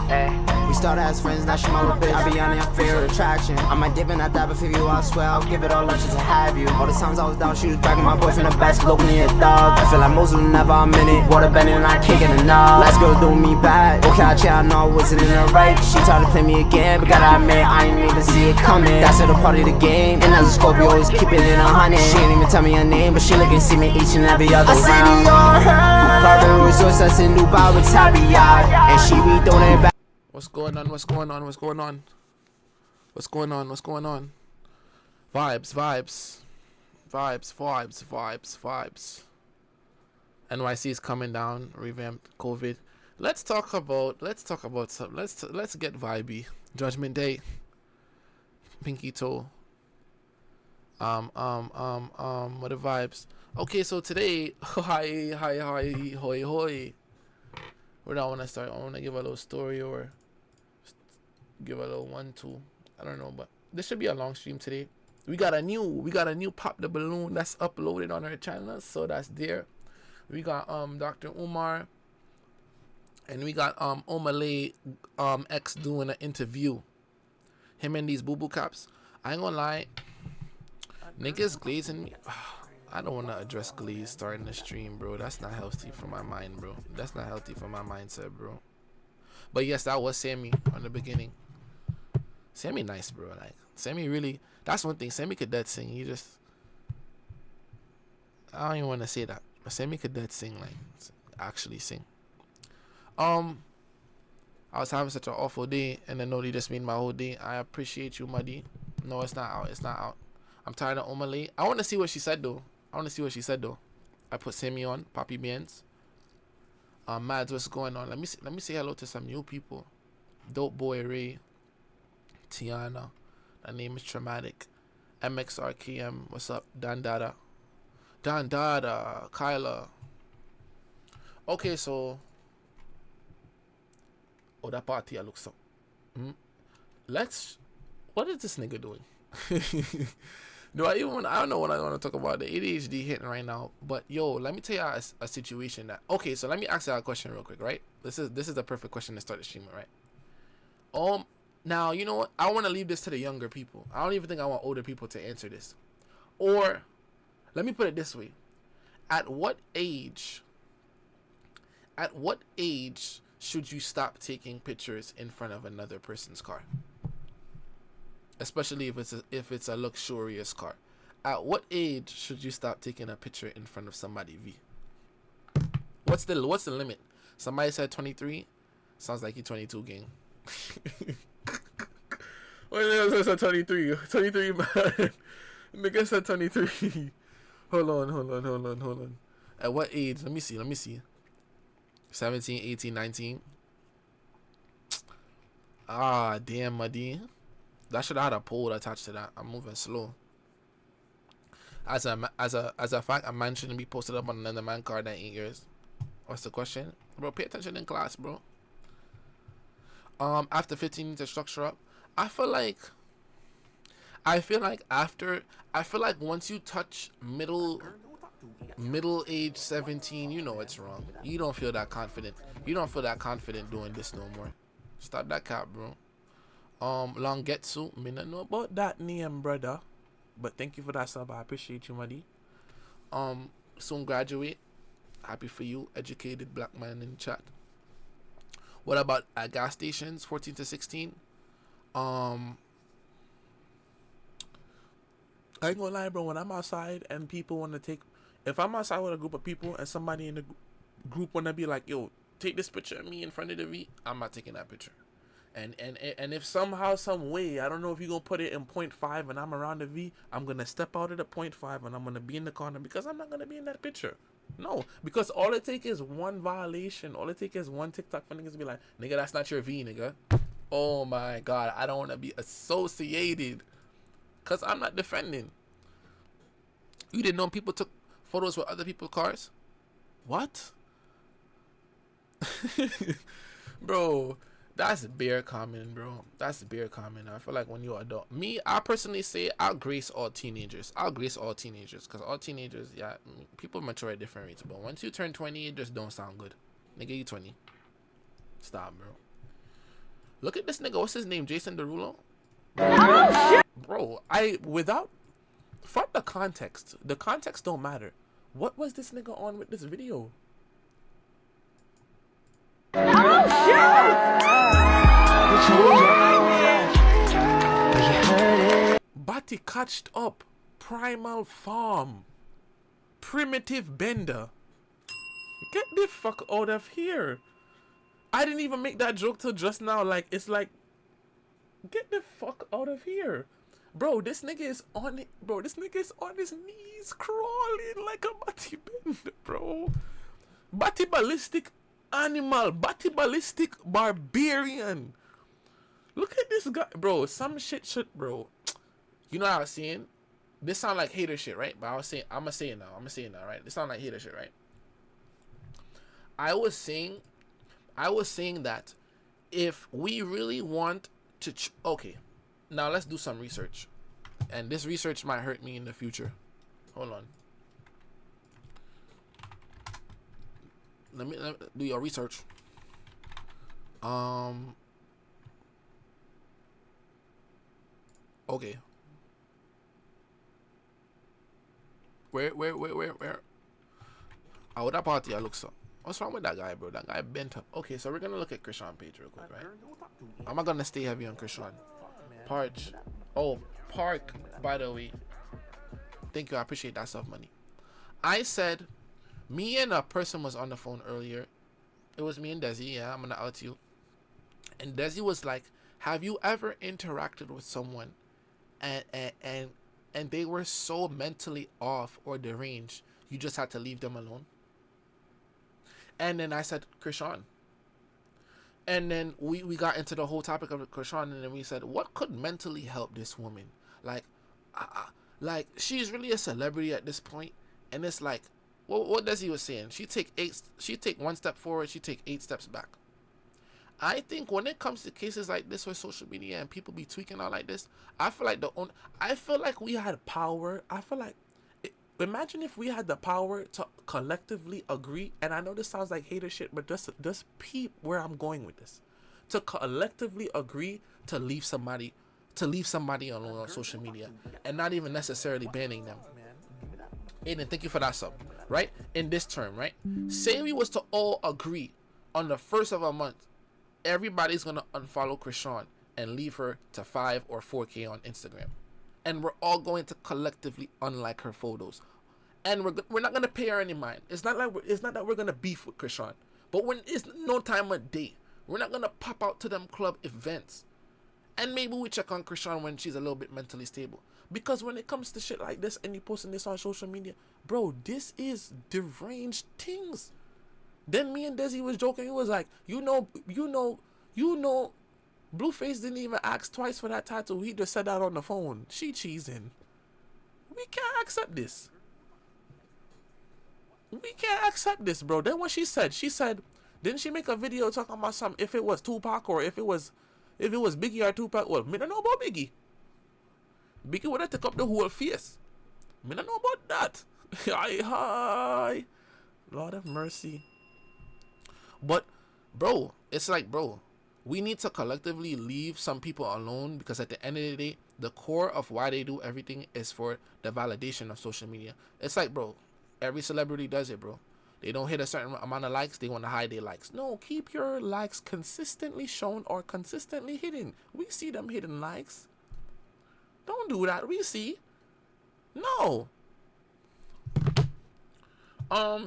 We started as friends, now she my little bitch. I be on that fear of attraction. I might dip in that dab if you, I swear I'll give it all up just to have you. All the times I was down, she was back with my boyfriend, the best, locally a dog. I feel like most of them never a minute. Water bending and I can't get enough. Last girl doing me bad. Okay, I check, I know I wasn't in the right. She tried to play me again, but gotta admit, I ain't even see it coming. That's at the part of the game. And as a Scorpio, always keep it in 100. She ain't even tell me her name, but she looking see me each and every other round. I see me on her. Private resource, that's in Dubai with Tabby Yacht. And she be throwing it back. What's going on? What's going on? What's going on? What's going on? What's going on? Vibes, vibes, vibes, vibes, vibes, vibes. NYC's coming down. Revamped COVID. Let's talk about something. Let's get vibey. Judgment Day. Pinky toe. What are vibes? Okay, so today, hi, hoi, hoi. Where do I want to start? I want to give a little story or give a little 1-2. I don't know, but this should be a long stream today. We got a new Pop the Balloon that's uploaded on our channel, so that's there. We got Dr. Umar, and we got Omah Lay X doing an interview. Him and these boo boo caps. I ain't gonna lie, niggas glazing me. I don't want to address glaze starting the stream, bro. That's not healthy for my mind, bro. That's not healthy for my mindset, bro. But yes, that was Sammy on the beginning. Sammy nice, bro. Like, Sammy really, that's one thing. Sammy could dead sing. He just, I don't even want to say that. But Sammy could dead sing, like, actually sing. I was having such an awful day, and then Nodi just made my whole day. I appreciate you, Muddy. No, it's not out. It's not out. I'm tired of Omah Lay. I want to see what she said, though. I put Sammy on, Poppy Beans. Mads, what's going on? Let me say hello to some new people. Dope Boy Ray. Tiana. That name is traumatic. MXRKM, what's up? Dan Dada. Kyla. Okay, so. Oh, that party I look so. What is this nigga doing? I don't know what I want to talk about. The ADHD hitting right now. But yo, let me tell you a situation that. Okay, so let me ask you a question real quick, right? This is the perfect question to start the stream, right? Now you know what? I want to leave this to the younger people. I don't even think I want older people to answer this. Or, let me put it this way: At what age should you stop taking pictures in front of another person's car? Especially if it's a luxurious car. At what age should you stop taking a picture in front of somebody V? What's the limit? Somebody said 23. Sounds like you're 22, gang. What nigga said 23? 23, man. Nigga said 23. Hold on. At what age? Let me see. 17, 18, 19. Ah, damn, Muddy. That should have had a pole attached to that. I'm moving slow. As a fact, a man shouldn't be posted up on another man's car than 8 years. What's the question? Bro, pay attention in class, bro. After 15 you need to structure up. I feel like once you touch middle age 17, you know it's wrong. You don't feel that confident. Doing this no more. Stop that cap, bro. Longetsu, me not know about that name, brother. But thank you for that sub. I appreciate you, buddy. Soon graduate. Happy for you, educated black man in chat. What about at gas stations, 14 to 16? I ain't gonna lie, bro. When I'm outside and people want to take, if I'm outside with a group of people and somebody in the group wanna be like, yo, take this picture of me in front of the V, I'm not taking that picture. And if somehow, some way, I don't know if you're gonna put it in 0.5 and I'm around the V, I'm gonna step out of the 0.5 and I'm gonna be in the corner because I'm not gonna be in that picture. No, because all it takes is one violation. All it takes is one TikTok for niggas to be like, nigga, that's not your V, nigga. Oh my God, I don't want to be associated because I'm not defending. You didn't know people took photos with other people's cars? What? Bro, that's bare common, bro. That's bare common. I feel like when you're adult, me, I personally say I'll grace all teenagers. Because all teenagers, yeah, people mature at different rates. But once you turn 20, it just don't sound good. Nigga, you 20. Stop, bro. Look at this nigga. What's his name? Jason Derulo? Bro, fuck the context. The context don't matter. What was this nigga on with this video? Bati catched up. Primal Farm. Primitive Bender. Get the fuck out of here. I didn't even make that joke till just now. Like, it's like, get the fuck out of here. Bro, this nigga is on it. Bro, this nigga is on his knees crawling like a Bati Bender, bro. Bati ballistic animal. Bati ballistic barbarian. Look at this guy. Bro, some shit should, bro. You know what I was saying? This sound like hater shit, right? But I was saying, I'm gonna say it now, right? This sound like hater shit, right? I was saying that if we really want to, okay, now let's do some research, and this research might hurt me in the future. Hold on. Let me do your research. Okay. Where? Oh, that party I look so. What's wrong with that guy, bro? That guy bent up. Okay, so we're gonna look at Chrisean page real quick, right? I'm not gonna stay heavy on Chrisean. Parch. Oh, Park, by the way. Thank you, I appreciate that stuff, money. I said, me and a person was on the phone earlier. It was me and Desi, yeah, I'm gonna out you. And Desi was like, have you ever interacted with someone and they were so mentally off or deranged, you just had to leave them alone? And then I said, Chrisean. And then we got into the whole topic of Chrisean, and then we said, what could mentally help this woman? Like she's really a celebrity at this point, and it's like, what Desi was saying? She take 1 step forward, she take 8 steps back. I think when it comes to cases like this with social media and people be tweaking out like this, I feel like we had power. I feel like, imagine if we had the power to collectively agree, and I know this sounds like hater shit, but just peep where I'm going with this. To collectively agree to leave somebody alone on social media and not even necessarily banning them. Aiden, thank you for that sub. Right? In this term, right? Say we was to all agree on the first of a month, everybody's gonna unfollow Chrisean and leave her to 5 or 4K on Instagram, and we're all going to collectively unlike her photos, and we're not gonna pay her any mind. It's not that we're gonna beef with Chrisean, but when it's no time of day, we're not gonna pop out to them club events, and maybe we check on Chrisean when she's a little bit mentally stable. Because when it comes to shit like this and you posting this on social media, bro, this is deranged things. Then me and Desi was joking. He was like, you know, Blueface didn't even ask twice for that tattoo. He just said that on the phone. She cheesing. We can't accept this. We can't accept this, bro. Then what she said, didn't she make a video talking about something, if it was Tupac or if it was Biggie or Tupac? Well, me don't know about Biggie. Biggie would have took up the whole face. Me don't know about that. Hi. Lord have mercy. But, bro, it's like, bro, we need to collectively leave some people alone, because at the end of the day, the core of why they do everything is for the validation of social media. It's like, bro, every celebrity does it, bro. They don't hit a certain amount of likes, they want to hide their likes. No, keep your likes consistently shown or consistently hidden. We see them hidden likes. Don't do that. We see. No.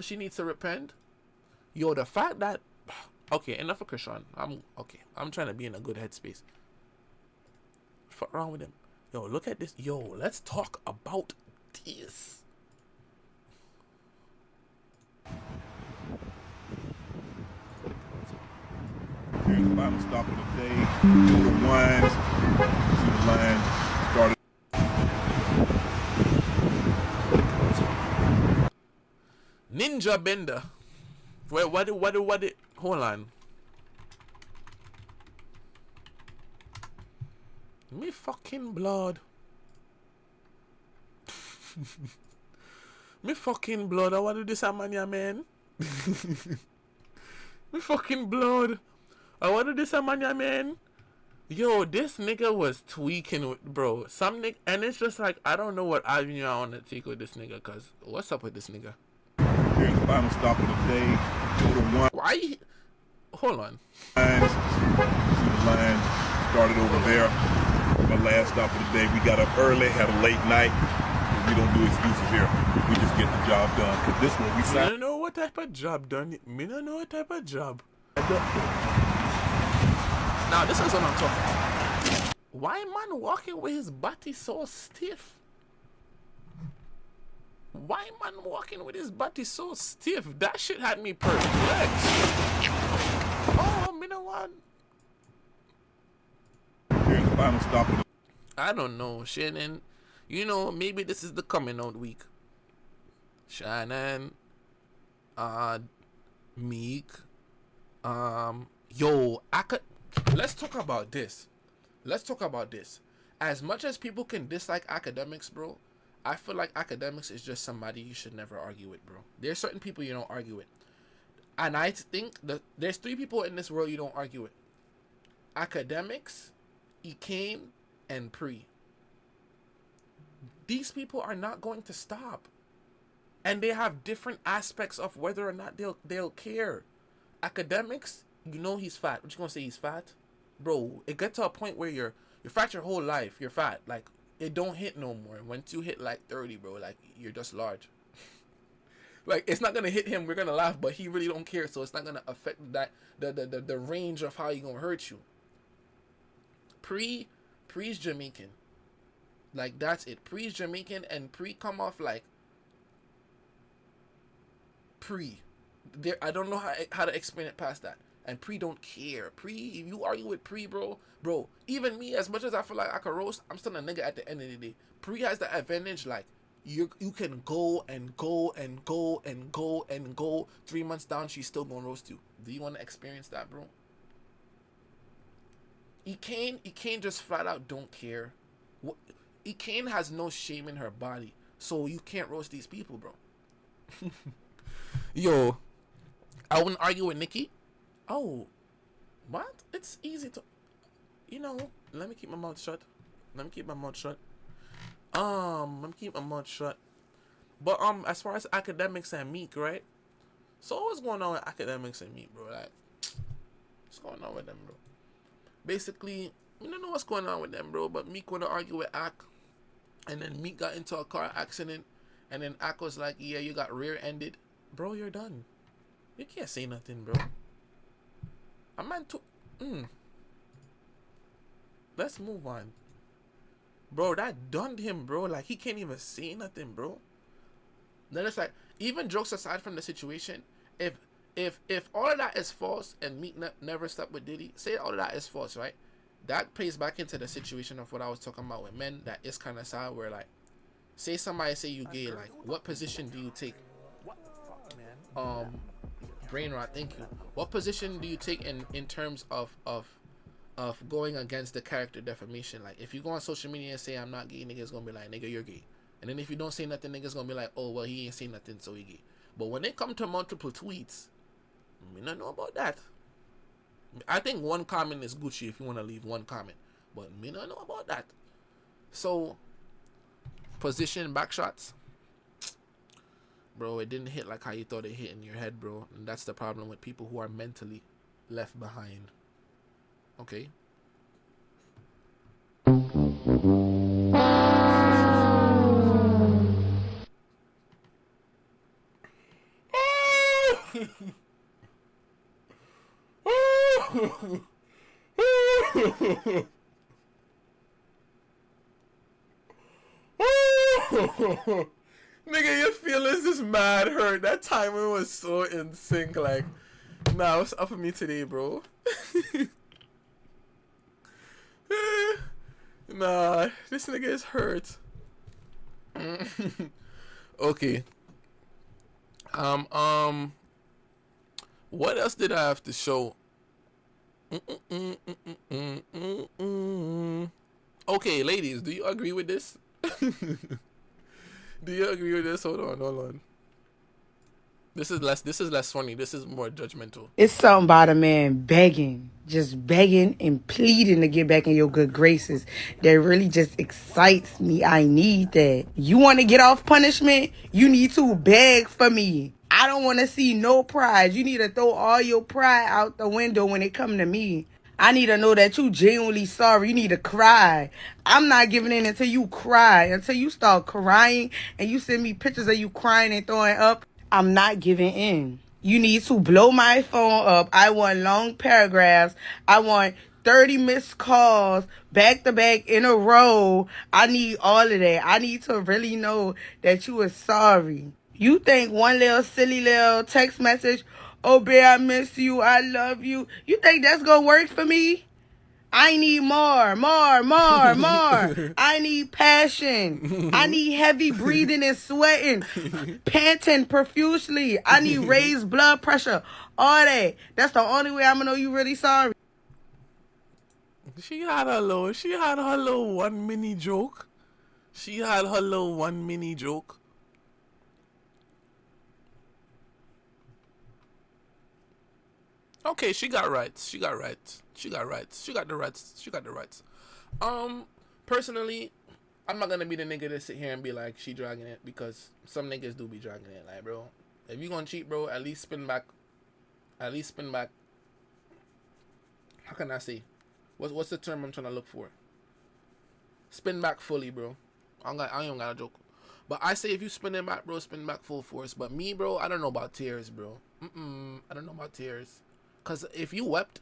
She needs to repent. Yo, the fact that, okay, enough of Chrisean. I'm trying to be in a good headspace. What's wrong with him? Yo, look at this. Yo, let's talk about this. Here's the final stop of the day. Do the wines. See the line started. Ninja Bender. Wait, what did, hold on. Me fucking blood. Me fucking blood. I want to do this, man. Me fucking blood. I want to do this, man. Yo, this nigga was tweaking with, bro. Some nigga, and it's just like, I don't know what avenue I want to take with this nigga, cause what's up with this nigga? Here's the final stop of the day. Quarter one. Why? Hold on. Lines, to the line, started over there. My last stop of the day. We got up early, had a late night. We don't do excuses here. We just get the job done. Cause this one we I signed. don't know what type of job done. Me don't know what type of job. Now this is what I'm talking about. Why man walking with his body so stiff? Why man walking with his body so stiff? That shit had me perplexed. Oh, me no one. Here's the final stop of the I don't know, Shannon. You know, maybe this is the coming out week. Shannon, Meek, yo, let's talk about this. Let's talk about this. As much as people can dislike academics, bro, I feel like academics is just somebody you should never argue with, bro. There's certain people you don't argue with. And I think that there's 3 people in this world you don't argue with. Academics, Ekane, and Pre. These people are not going to stop. And they have different aspects of whether or not they'll care. Academics, you know he's fat. What you gonna say, he's fat? Bro, it gets to a point where you're fat your whole life. You're fat. Like, it don't hit no more. Once you hit like 30, bro, like, you're just large. Like, it's not gonna hit him. We're gonna laugh, but he really don't care. So it's not gonna affect that the range of how he gonna hurt you. Pre's Jamaican. Like, that's it. Pre's Jamaican, and Pre come off like Pre. There, I don't know how to explain it past that. And Pre don't care. Pre, if you argue with Pre, bro, even me, as much as I feel like I can roast, I'm still a nigga at the end of the day. Pre has the advantage, like, you can go and go and go and go and go. 3 months down, she's still gonna roast you. Do you want to experience that, bro? Ekane just flat out don't care. Ekane has no shame in her body, so you can't roast these people, bro. Yo, I wouldn't argue with Nikki. Oh, what? It's easy to, let me keep my mouth shut. Let me keep my mouth shut. But as far as academics and Meek, right? So what's going on with academics and Meek, bro? Like, what's going on with them, bro? Basically, we don't know what's going on with them, bro. But Meek wanna argue with Ak, and then Meek got into a car accident, and then Ak was like, "Yeah, you got rear-ended, bro. You're done. You can't say nothing, bro." I meant to. Let's move on, bro. That done him, bro. Like, he can't even say nothing, bro. Then it's like, even jokes aside from the situation, if all of that is false and Meek never slept with Diddy, say all of that is false, right? That plays back into the situation of what I was talking about with men. That is kind of sad, where, like, say somebody say you gay, like, what position do you take? Brain rot, thank you. What position do you take in terms of going against the character defamation? Like, if you go on social media and say I'm not gay, niggas gonna be like, nigga, you're gay. And then if you don't say nothing, niggas gonna be like, oh, well, he ain't saying nothing, so he gay. But when they come to multiple tweets, me not know about that. I think one comment is Gucci if you want to leave one comment, but me not know about that. So, position back shots, bro, it didn't hit like how you thought it hit in your head, bro. And that's the problem with people who are mentally left behind. Okay. Nigga, your feelings is mad hurt. That timing was so in sync. Like, nah, what's up with me today, bro? Nah, this nigga is hurt. Okay. What else did I have to show? Okay, ladies, do you agree with this? Do you agree with this? Hold on. This is less funny. This is more judgmental. It's something about a man begging, just begging and pleading to get back in your good graces that really just excites me. I need that. You want to get off punishment? You need to beg for me. I don't want to see no pride. You need to throw all your pride out the window when it come to me. I need to know that you genuinely sorry. You need to cry. I'm not giving in until you cry. Until you start crying and you send me pictures of you crying and throwing up, I'm not giving in. You need to blow my phone up. I want long paragraphs. I want 30 missed calls back to back in a row. I need all of that. I need to really know that you are sorry. You think one little silly little text message, oh, babe, I miss you, I love you. You think that's going to work for me? I need more. I need passion. I need heavy breathing and sweating, panting profusely. I need raised blood pressure. All that. That's the only way I'm going to know you really sorry. She had her little one mini joke. Okay, she got rights. Personally, I'm not gonna be the nigga to sit here and be like, she dragging it, because some niggas do be dragging it. Like, bro, if you gonna cheat, bro, at least spin back. How can I say? What's the term I'm trying to look for? Spin back fully, bro. I ain't got a joke. But I say if you spin it back, bro, spin back full force. But me, bro, I don't know about tears, bro. I don't know about tears. Cause if you wept,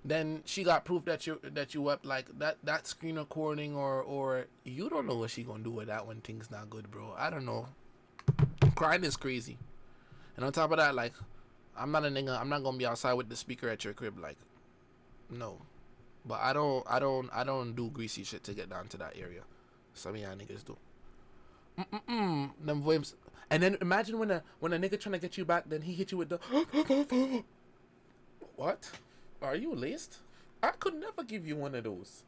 then she got proof that you wept. Like that screen recording, or you don't know what she gonna do with that when things not good, bro. I don't know. Crying is crazy. And on top of that, like, I'm not a nigga. I'm not gonna be outside with the speaker at your crib, like, no. But I don't do greasy shit to get down to that area. Some of y'all niggas do. Them vibes. And then imagine when a nigga trying to get you back, then he hit you with the what? Are you laced? I could never give you one of those.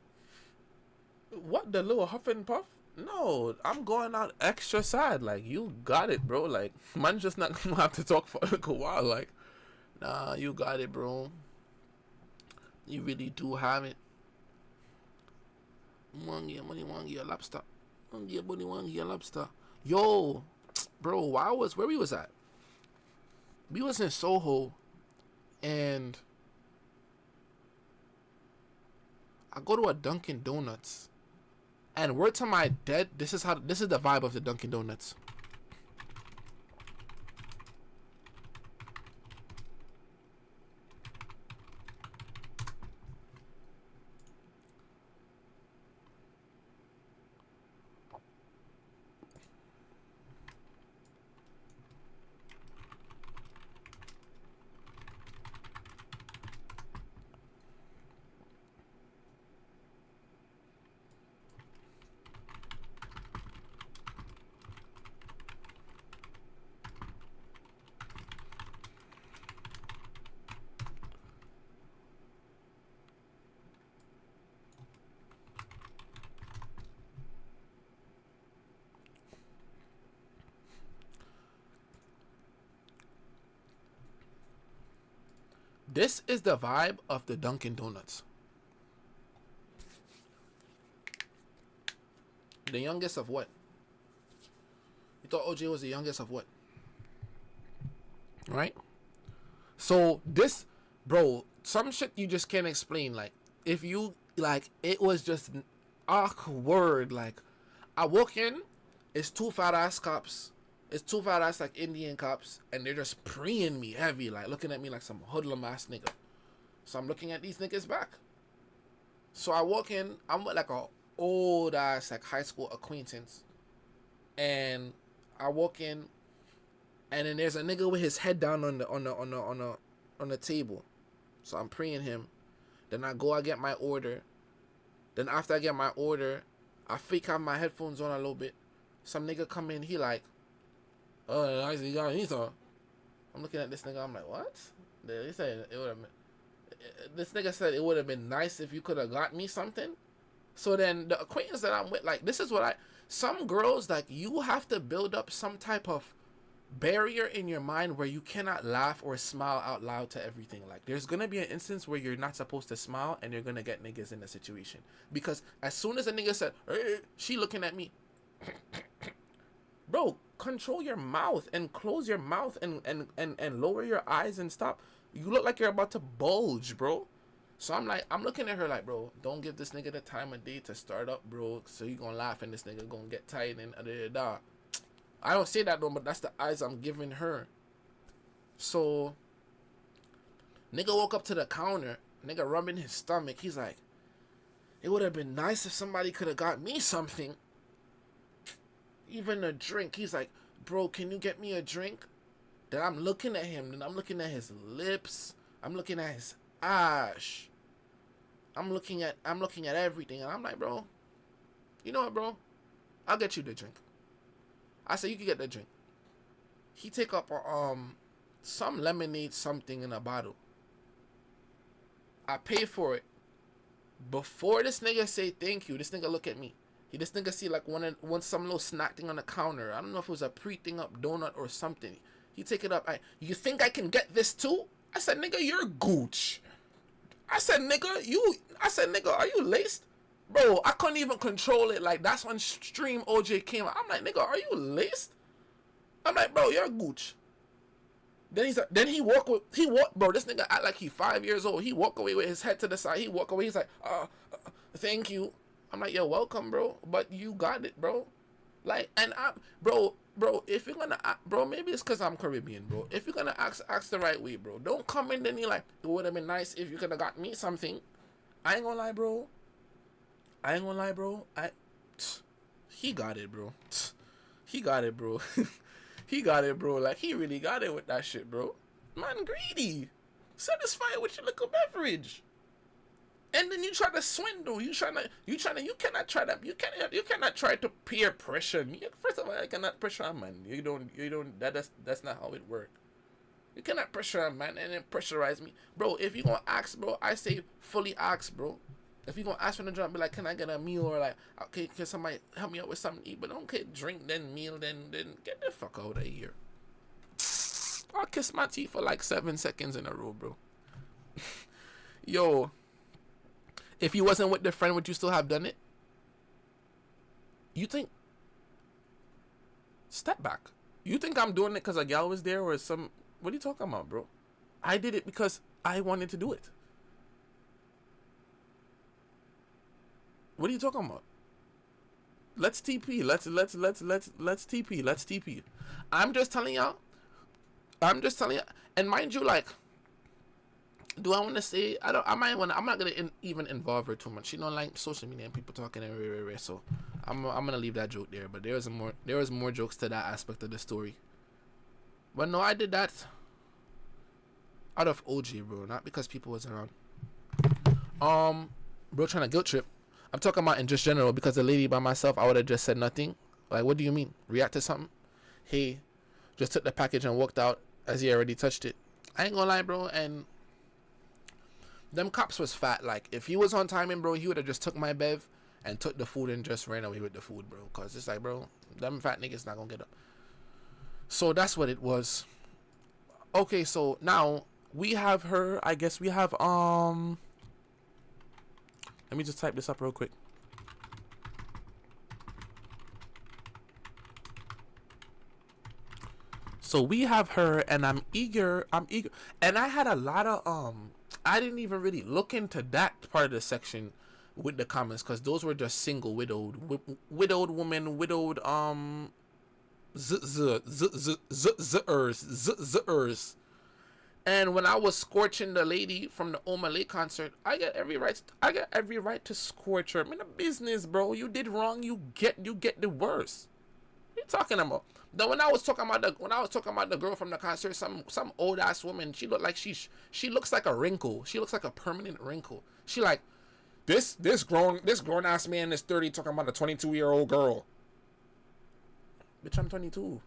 What, the little huff and puff? No, I'm going out extra sad. Like, you got it, bro. Like, man just not gonna have to talk for a little while. Like, nah, you got it, bro. You really do have it. Money, a lobster. Money, a lobster. Yo, bro, where we was at? We was in Soho, and I go to a Dunkin Donuts, and word to my dead, this is the vibe of the Dunkin Donuts. This is the vibe of the Dunkin Donuts. The youngest of what? You thought Ojay was the youngest of what? Right? So this, bro, some shit you just can't explain. Like, if you, like, it was just awkward. Like, I walk in, it's two fat ass cops. It's two fat ass, like, Indian cops, and they're just preying me heavy, like, looking at me like some hoodlum ass nigga. So I'm looking at these niggas back. So I walk in, I'm with like a old ass, like, high school acquaintance, and I walk in, and then there's a nigga with his head down on the table. So I'm preying him. Then I get my order. Then after I get my order, I fake have my headphones on a little bit. Some nigga come in, he like, oh, I see you got Ethan. I'm looking at this nigga, I'm like, what? They said it would have been. This nigga said it would have been nice if you could have got me something. So then the acquaintance that I'm with, like, this is what some girls, like, you have to build up some type of barrier in your mind where you cannot laugh or smile out loud to everything. Like, there's gonna be an instance where you're not supposed to smile and you're gonna get niggas in a situation. Because as soon as a nigga said, hey, she looking at me, bro, control your mouth and close your mouth and lower your eyes and stop. You look like you're about to bulge, bro. So I'm looking at her like, bro, don't give this nigga the time of day to start up, bro. So you gonna laugh and this nigga gonna get tight and da. I don't say that though, but that's the eyes I'm giving her. So, nigga woke up to the counter, nigga rubbing his stomach. He's like, it would have been nice if somebody could have got me something. Even a drink. He's like, bro, can you get me a drink? Then I'm looking at him, then I'm looking at his lips. I'm looking at his ash. I'm looking at everything. And I'm like, bro, you know what, bro? I'll get you the drink. I said, you can get the drink. He take up some lemonade something in a bottle. I pay for it. Before this nigga say thank you, this nigga look at me. This nigga see like some little snack thing on the counter. I don't know if it was a pre-thing up donut or something. He take it up. You think I can get this too? I said, nigga, you're gooch. I said, nigga, are you laced? Bro, I couldn't even control it. Like, that's when stream Ojay came out. I'm like, nigga, are you laced? I'm like, bro, you're a gooch. Then he walk, bro, this nigga act like he 5 years old. He walk away with his head to the side. He walk away. He's like, thank you. I'm like, you're welcome, bro. But you got it, bro. Like, and bro, if you're gonna, bro, maybe it's because I'm Caribbean, bro. If you're gonna ask the right way, bro. Don't come in then you're like, it would have been nice if you could have got me something. I ain't gonna lie, bro. He got it, bro. He got it, bro. He got it, bro. Like, he really got it with that shit, bro. Man, greedy. Satisfied with your little beverage. And then you try to swindle. You cannot try to peer pressure me. First of all, I cannot pressure a man. That's not how it works. You cannot pressure a man and then pressurize me. Bro, if you gonna ask, bro, I say fully ask, bro. If you gonna ask for the job, be like, can I get a meal? Or like, okay, can somebody help me out with something to eat? But don't get drink, then meal, then get the fuck out of here. I'll kiss my teeth for like 7 seconds in a row, bro. Yo, if you wasn't with the friend, would you still have done it? You think? Step back. You think I'm doing it because a gal was there or some? What are you talking about, bro? I did it because I wanted to do it. What are you talking about? Let's TP. Let's TP. Let's TP. I'm just telling y'all. And mind you, like, do I want to say? I'm not gonna even involve her too much. You know, like social media and people talking everywhere. So I'm gonna leave that joke there. But there was more jokes to that aspect of the story. But no, I did that out of OG, bro. Not because people was around. Bro, trying to guilt trip. I'm talking about in just general, because the lady by myself, I would have just said nothing. Like, what do you mean? React to something? Hey, just took the package and walked out as he already touched it. I ain't gonna lie, bro. And them cops was fat. Like, if he was on timing, bro, he would have just took my bev and took the food and just ran away with the food, bro. Because it's like, bro, them fat niggas not gonna get up. So that's what it was. Okay, so now we have her. I guess we have, let me just type this up real quick. So we have her, and I'm eager. And I had a lot of, I didn't even really look into that part of the section with the comments, because those were just single widowed women, widowed, zers. And when I was scorching the lady from the Omah Lay concert, I got every right to scorch her. I'm in a business, bro. You did wrong. You get the worst. What are you talking about? Then when I was talking about the girl from the concert, some old ass woman, she looked like she looks like a wrinkle. She looks like a permanent wrinkle. She like this grown ass man is 30 talking about a 22-year-old girl. Bitch, I'm 22.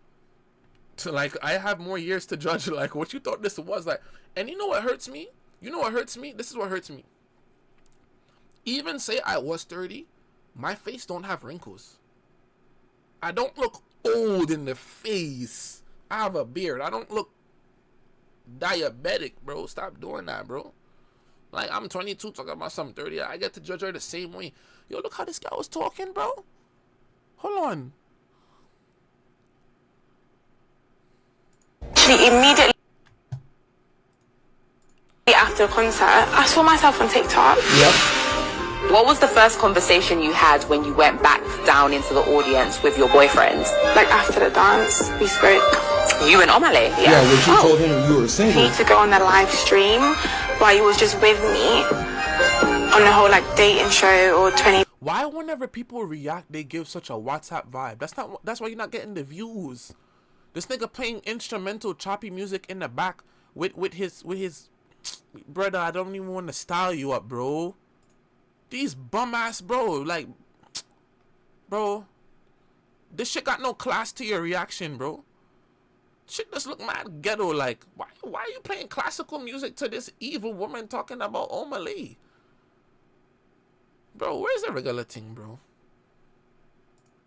So, like, I have more years to judge, like, what you thought this was, like. And you know what hurts me? This is what hurts me. Even say I was 30, my face don't have wrinkles. I don't look old in the face. I have a beard. I don't look diabetic, bro. Stop doing that, bro. Like, I'm 22 talking about something 30. I get to judge her the same way. Yo, look how this guy was talking, bro. Hold on. Immediately after the concert, I saw myself on TikTok. Yep. What was the first conversation you had when you went back down into the audience with your boyfriend? Like after the dance, we spoke. You and Omah Lay? Yeah, when you told him you were He single. need to go on the live stream while he was just with me on the whole like dating show or 20. Why whenever people react, they give such a WhatsApp vibe? That's why you're not getting the views. This nigga playing instrumental choppy music in the back with his brother. I don't even want to style you up, bro. These bum ass bro, like, bro, this shit got no class to your reaction, bro. Shit just look mad ghetto. Like, why are you playing classical music to this evil woman talking about Omah Lay? Bro, where's the regular thing, bro?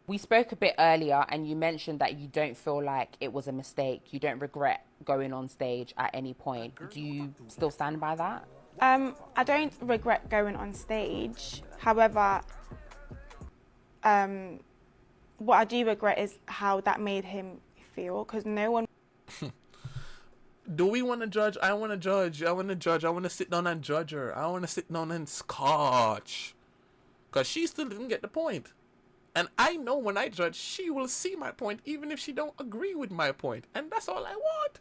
We spoke a bit earlier and you mentioned that you don't feel like it was a mistake. You don't regret going on stage at any point. Do you still stand by that? I don't regret going on stage. However, what I do regret is how that made him feel, because no one. Do we want to judge? I want to judge. I want to judge. I want to sit down and judge her. I want to sit down and scotch. Because she still didn't get the point. And I know when I judge, she will see my point, even if she don't agree with my point. And that's all I want.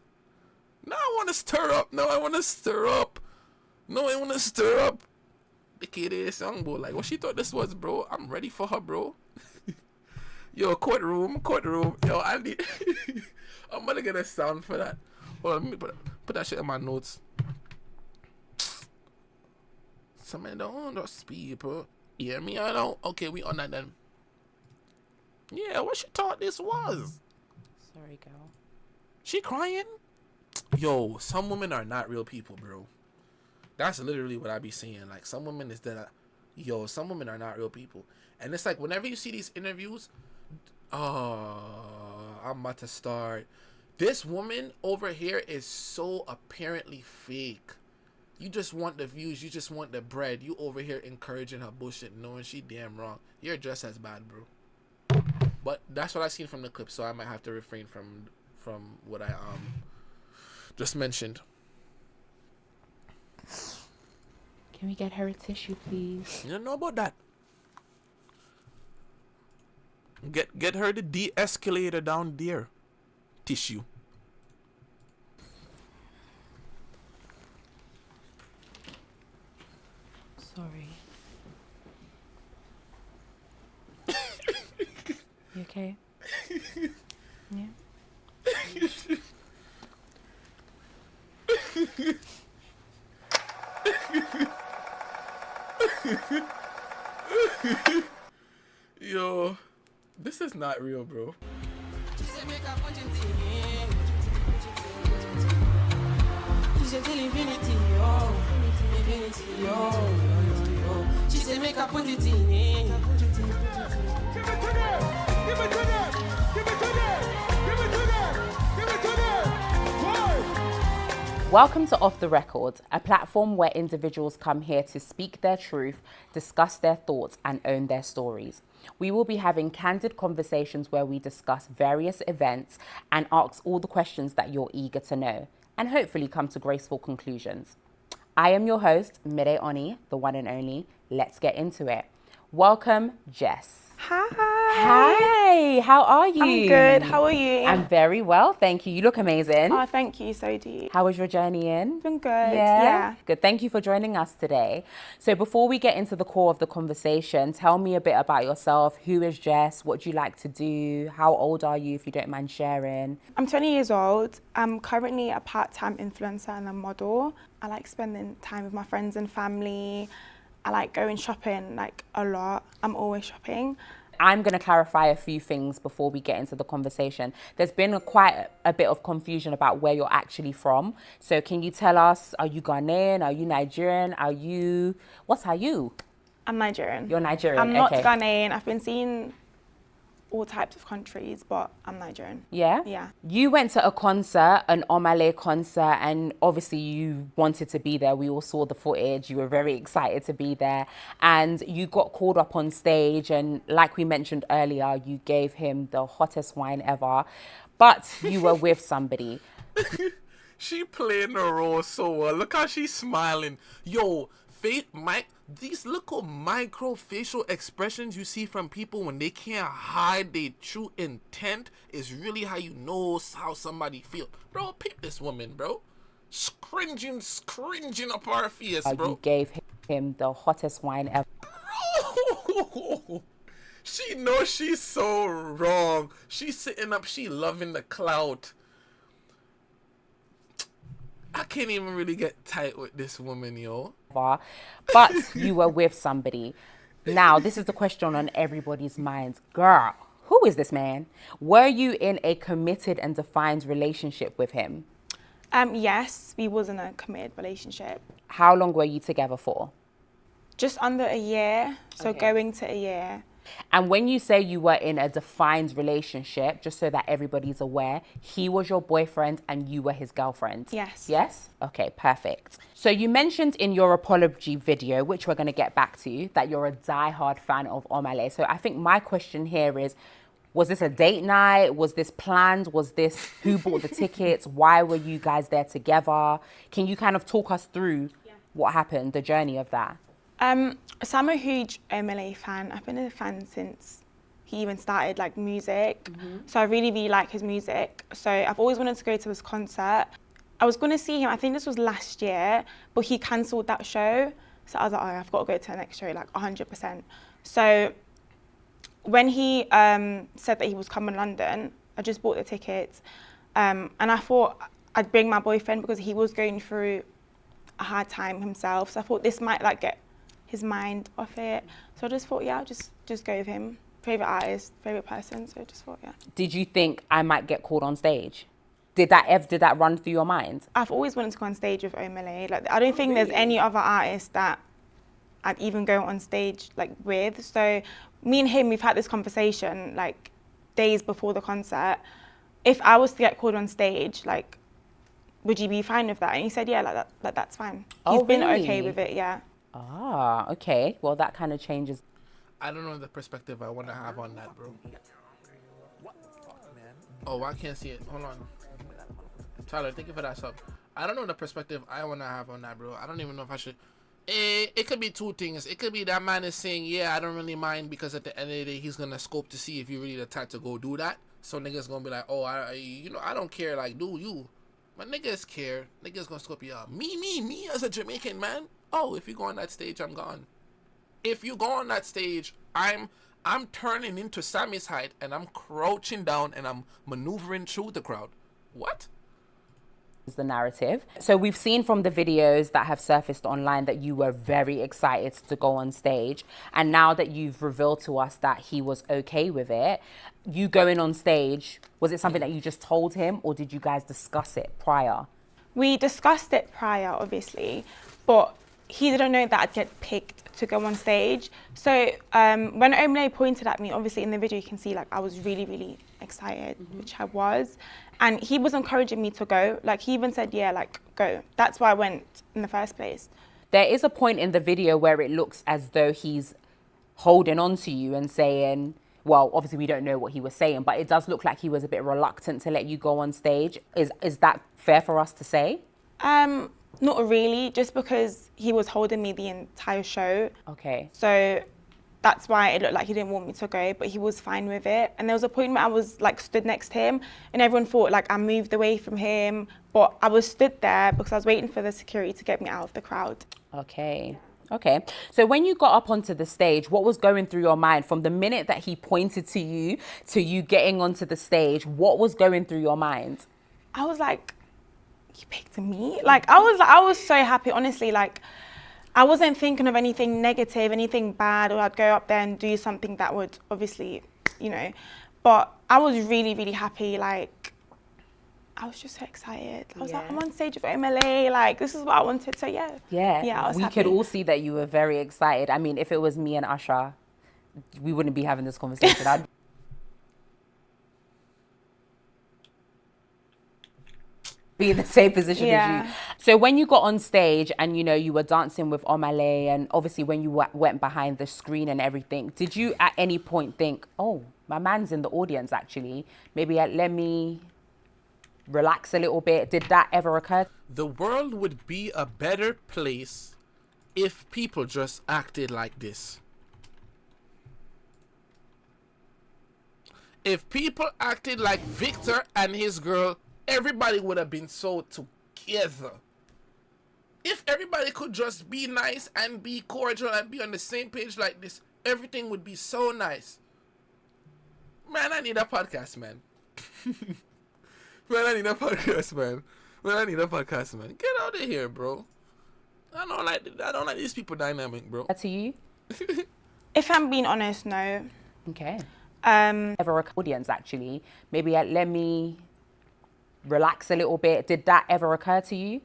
Now I want to stir up. No, I want to stir up. No, I want to stir up. The kid is young, bro. Like, what she thought this was, bro. I'm ready for her, bro. Yo, courtroom. Yo, I need... I'm going to get a sound for that. Hold on, let me put that shit in my notes. Some of those people. Hear me, I know. Okay, we on that then. Yeah, what she thought this was? Sorry, girl. She crying? Yo, some women are not real people, bro. That's literally what I be saying. Like, some women is that... Yo, some women are not real people. And it's like, whenever you see these interviews... Oh, I'm about to start. This woman over here is so apparently fake. You just want the views. You just want the bread. You over here encouraging her bullshit, knowing she damn wrong. You're just as bad, bro. But that's what I seen from the clip, so I might have to refrain from what I just mentioned. Can we get her a tissue, please? You don't know about that. Get her the de-escalator down there. Tissue. Sorry. You okay? Yeah. Yo, this is not real, bro. Welcome to Off the Record, a platform where individuals come here to speak their truth, discuss their thoughts, and own their stories. We will be having candid conversations where we discuss various events and ask all the questions that you're eager to know, and hopefully come to graceful conclusions. I am your host, Mide Oni, the one and only. Let's get into it. Welcome, Jess. Hi. Hi, how are you? I'm good. How are you? I'm very well, thank you. You look amazing. Oh, thank you. So do you. How was your journey in? It's been good. Yeah. Good. Thank you for joining us today. So before we get into the core of the conversation, tell me a bit about yourself. Who is Jess? What do you like to do? How old are you, if you don't mind sharing? I'm 20 years old. I'm currently a part-time influencer and a model. I like spending time with my friends and family. I like going shopping like a lot. I'm always shopping. I'm going to clarify a few things before we get into the conversation. There's been quite a bit of confusion about where you're actually from. So can you tell us, are you Ghanaian? Are you Nigerian? What are you? I'm Nigerian. You're Nigerian, I'm not okay. Ghanaian. I've been seeing all types of countries, but I'm Nigerian. Yeah? Yeah. You went to a concert, an Omah Lay concert, and obviously you wanted to be there. We all saw the footage. You were very excited to be there. And you got called up on stage, and like we mentioned earlier, you gave him the hottest wine ever. But you were with somebody. She playing the role so well. Look how she's smiling. Yo, these little micro facial expressions you see from people when they can't hide their true intent is really how you know how somebody feels. Bro, peep this woman, bro. Scringing up her face, bro. You gave him the hottest wine ever. Bro. She knows she's so wrong. She's sitting up, she loving the clout. I can't even really get tight with this woman, yo. But you were with somebody. Now, this is the question on everybody's minds. Girl, who is this man? Were you in a committed and defined relationship with him? Yes, we was in a committed relationship. How long were you together for? Just under a year, so going to a year. And when you say you were in a defined relationship, just so that everybody's aware, he was your boyfriend and you were his girlfriend? Yes. Yes? Okay, perfect. So you mentioned in your apology video, which we're going to get back to, that you're a diehard fan of Omah Lay. So I think my question here is, was this a date night? Was this planned? Was this who bought the tickets? Why were you guys there together? Can you kind of talk us through what happened, the journey of that? So I'm a huge Omah Lay fan. I've been a fan since he even started like music. So I really, really like his music. So I've always wanted to go to his concert. I was going to see him, I think this was last year, but he cancelled that show. So I was like, oh, I've got to go to the next show, like 100%. So when he said that he was coming to London, I just bought the tickets. And I thought I'd bring my boyfriend because he was going through a hard time himself. So I thought this might like get his mind off it. So I just thought, yeah, I'll just go with him. Favourite artist, favourite person, so I just thought, yeah. Did you think I might get called on stage? Did that run through your mind? I've always wanted to go on stage with Omah Lay. Like, I don't think there's any other artist that I'd even go on stage like with. So me and him, we've had this conversation like days before the concert. If I was to get called on stage, like, would you be fine with that? And he said, yeah, that's fine. He's been okay with it, yeah. Ah, okay. Well, that kind of changes. I don't know the perspective I want to have on that, bro. Oh, I can't see it. Hold on. Tyler, thank you for that sub. I don't know the perspective I want to have on that, bro. I don't even know if I should. It could be two things. It could be that man is saying, yeah, I don't really mind, because at the end of the day, he's going to scope to see if you're really the type to go do that. So niggas going to be like, oh, I don't care. Like, do you? But niggas care. Niggas going to scope you out. Me as a Jamaican man. Oh, if you go on that stage, I'm gone. If you go on that stage, I'm turning into Sammy's height and I'm crouching down and I'm maneuvering through the crowd. What? Is the narrative. So we've seen from the videos that have surfaced online that you were very excited to go on stage. And now that you've revealed to us that he was okay with it, you going on stage, was it something that you just told him, or did you guys discuss it prior? We discussed it prior, obviously, but he didn't know that I'd get picked to go on stage. So when Omah Lay pointed at me, obviously in the video you can see like I was really, really excited, which I was. And he was encouraging me to go. Like he even said, yeah, like go. That's why I went in the first place. There is a point in the video where it looks as though he's holding on to you and saying, well, obviously we don't know what he was saying, but it does look like he was a bit reluctant to let you go on stage. Is that fair for us to say? Not really, just because he was holding me the entire show. Okay. So that's why it looked like he didn't want me to go, but he was fine with it. And there was a point where I was like stood next to him and everyone thought like I moved away from him, but I was stood there because I was waiting for the security to get me out of the crowd. Okay. Okay. So when you got up onto the stage, what was going through your mind from the minute that he pointed to you getting onto the stage? What was going through your mind? I was like, you picked me? Like I was so happy, honestly. Like I wasn't thinking of anything negative, anything bad, or I'd go up there and do something that would obviously, you know, but I was really, really happy. Like I was just so excited. I was like, I'm on stage with Omah Lay. Like this is what I wanted. So yeah. Yeah, I was happy. We could all see that you were very excited. I mean, if it was me and Usher, we wouldn't be having this conversation. be in the same position as Yeah. you. So when you got on stage and, you know, you were dancing with Omah Lay, and obviously when you went behind the screen and everything, did you at any point think, oh, my man's in the audience actually, maybe let me relax a little bit? Did that ever occur? The world would be a better place if people just acted like this. If people acted like Victor and his girl, everybody would have been so together. If everybody could just be nice and be cordial and be on the same page like this, everything would be so nice. Man, I need a podcast, man. Man, I need a podcast, man. Man, I need a podcast, man. Get out of here, bro. I don't like these people dynamic, bro. To you? If I'm being honest, no. Okay. Um, Ever audience actually, maybe let me relax a little bit. Did that ever occur to you?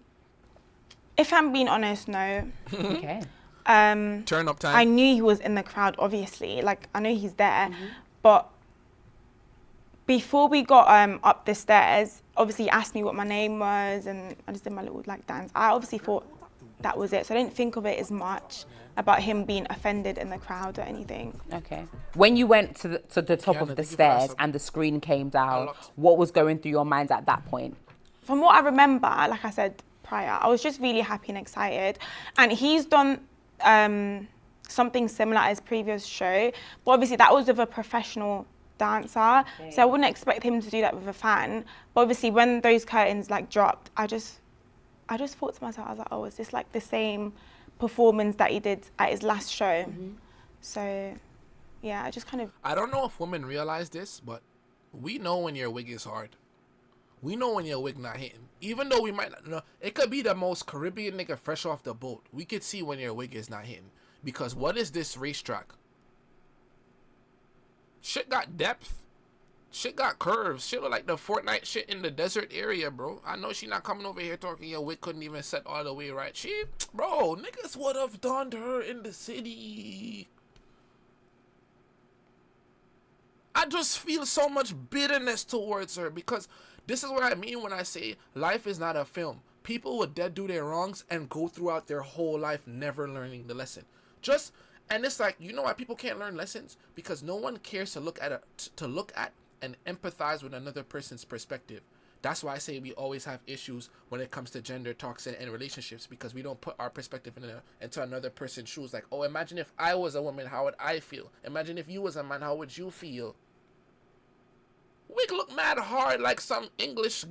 if I'm being honest, no. Okay. Turn up time. I knew he was in the crowd, obviously. Like, I know he's there. But before we got up the stairs, obviously he asked me what my name was, and I just did my little like dance. I obviously thought that was it. So I didn't think of it as much about him being offended in the crowd or anything. Okay. When you went to the top Kiana, of the thank you for stairs that. and the screen came down, lot. what was going through your minds at that point? From what I remember, like I said prior, I was just really happy and excited. And he's done something similar at his previous show, but obviously that was with a professional dancer. So I wouldn't expect him to do that with a fan. But obviously when those curtains like dropped, I just thought to myself, I was like, oh, is this like the same performance that he did at his last show? So yeah, I just kind of... I don't know if women realize this, but we know when your wig is hard. We know when your wig not hitting. Even though we might not know, it could be the most Caribbean nigga fresh off the boat. We could see when your wig is not hitting. Because what is this racetrack? Shit got depth. Shit got curves. Shit look like the Fortnite shit in the desert area, bro. I know she not coming over here talking your wig couldn't even set all the way right. Bro, niggas would have done to her in the city. I just feel so much bitterness towards her because this is what I mean when I say life is not a film. People would dead do their wrongs and go throughout their whole life never learning the lesson. And it's like, you know why people can't learn lessons? Because no one cares to look at and empathize with another person's perspective. That's why I say we always have issues when it comes to gender talks and relationships, because we don't put our perspective into another person's shoes. Like, oh, imagine if I was a woman, how would I feel? Imagine if you was a man, how would you feel? We look mad hard like some English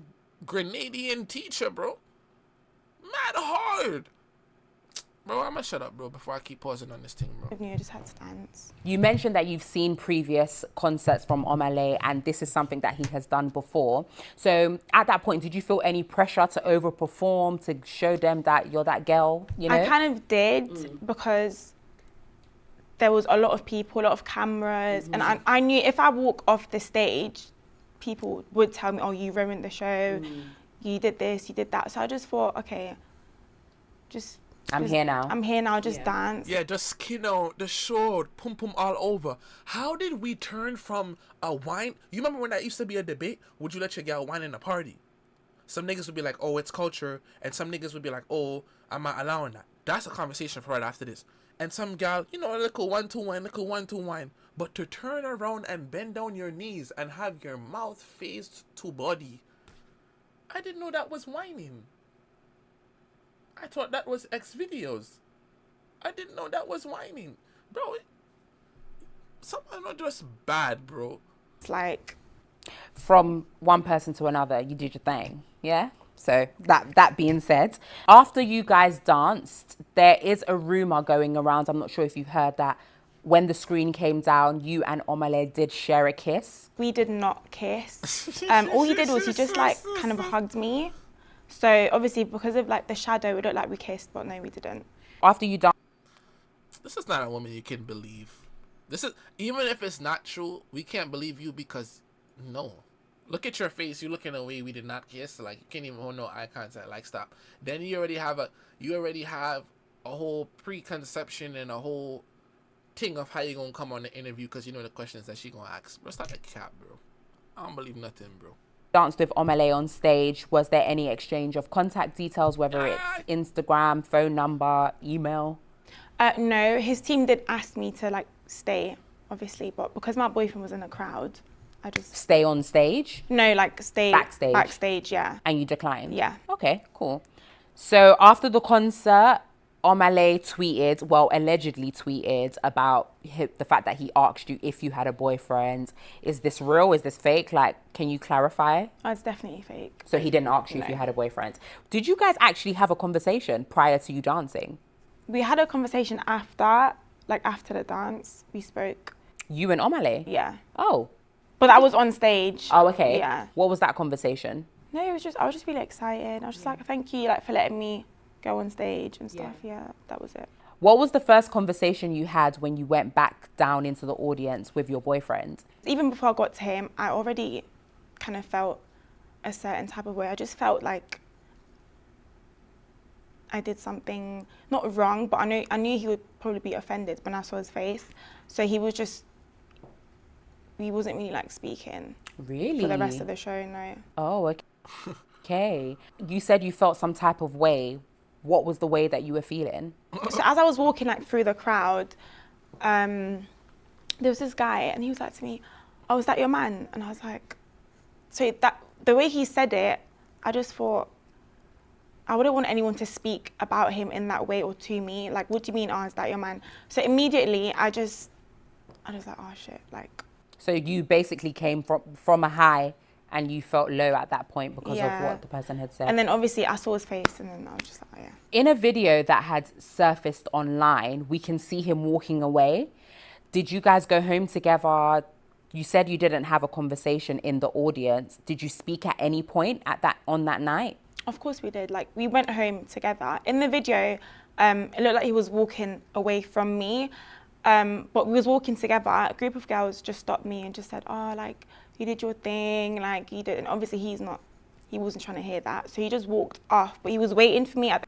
Grenadian teacher, bro. Mad hard. Bro, I'ma shut up, bro, before I keep pausing on this thing, bro. I just had to dance. You mentioned that you've seen previous concerts from Omah Lay, and this is something that he has done before. So at that point, did you feel any pressure to overperform, to show them that you're that girl, you know? I kind of did because there was a lot of people, a lot of cameras, and I knew if I walk off the stage, people would tell me, oh, you ruined the show, you did this, you did that. So I just thought, okay, I'm here now. I'm here now, just dance. Yeah, just skin out the show, pum pum all over. How did we turn from a wine? You remember when that used to be a debate? Would you let your gal wine in a party? Some niggas would be like, oh, it's culture. And some niggas would be like, oh, I'm not allowing that. That's a conversation for right after this. And some gal, you know, little 1-2 wine. But to turn around and bend down your knees and have your mouth faced to body, I didn't know that was whining. I thought that was X videos. I didn't know that was whining. Bro, some are just bad, bro. It's like... From one person to another, you did your thing, yeah? So that being said, after you guys danced, there is a rumor going around, I'm not sure if you've heard that, when the screen came down, you and Omah Lay did share a kiss. We did not kiss. All he did was he just like kind of hugged me. So obviously because of like the shadow, it looked like we kissed, but no, we didn't. After you danced, This is not a woman you can believe. This is, even if it's not true, we can't believe you because, no. Look at your face. You're looking away. We did not kiss. Like, you can't even hold no eye contact. Like, stop. Then you already have a whole preconception and a whole thing of how you're going to come on the interview because you know the questions that she going to ask. Bro, stop the cap, bro. I don't believe nothing, bro. Danced with Omah Lay on stage, was there any exchange of contact details, whether it's Instagram, phone number, email? No, his team did ask me to like stay, obviously, but because my boyfriend was in the crowd, I just... Stay on stage? No, like stay... Backstage? Backstage, yeah. And you declined? Yeah. Okay, cool. So after the concert, Omah Lay tweeted, well, allegedly tweeted about the fact that he asked you if you had a boyfriend. Is this real? Is this fake? Like, can you clarify? Oh, it's definitely fake. So he didn't ask you if you had a boyfriend. Did you guys actually have a conversation prior to you dancing? We had a conversation after, like after the dance, we spoke. You and Omah Lay? Yeah. Oh. But that was on stage. Oh, okay. Yeah. What was that conversation? No, it was just, I was just really excited. I was just like, thank you like for letting me go on stage and stuff. Yeah, that was it. What was the first conversation you had when you went back down into the audience with your boyfriend? Even before I got to him, I already kind of felt a certain type of way. I just felt like I did something not wrong, but I knew he would probably be offended when I saw his face. So he wasn't really like speaking. Really? For the rest of the show, no. Oh, okay. Okay. You said you felt some type of way. What was the way that you were feeling? So as I was walking like through the crowd, there was this guy and he was like to me, "Oh, is that your man?" And I was like, so that the way he said it, I just thought, I wouldn't want anyone to speak about him in that way or to me. Like, what do you mean, oh, is that your man? So immediately I was like, oh shit, like. So you basically came from a high and you felt low at that point because of what the person had said. And then obviously I saw his face and then I was just like, oh yeah. In a video that had surfaced online, we can see him walking away. Did you guys go home together? You said you didn't have a conversation in the audience. Did you speak at any point on that night? Of course we did. Like, we went home together. In the video, it looked like he was walking away from me. But we was walking together. A group of girls just stopped me and just said, oh, like, you did your thing, like, you did. And obviously he wasn't trying to hear that. So he just walked off. But he was waiting for me at the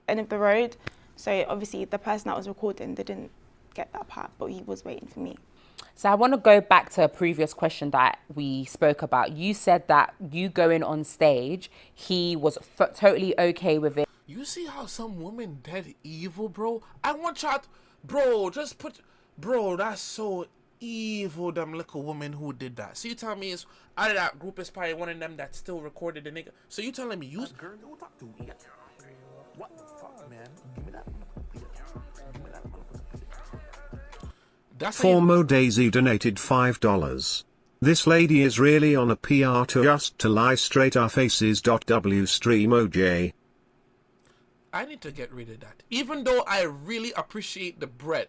end of the road. So obviously the person that was recording didn't get that part, but he was waiting for me. So I want to go back to a previous question that we spoke about. You said that you going on stage, he was totally okay with it. You see how some women dead evil, bro? I want y'all, bro, bro, that's so evil, them little women who did that. So you tell me is out of that group is probably one of them that still recorded the nigga. So you telling me you... Girl, don't talk to me. What the fuck, man? Give me that. That's Formo Daisy donated $5. This lady is really on a PR tour just to lie straight our faces. W stream Ojay. I need to get rid of that. Even though I really appreciate the bread,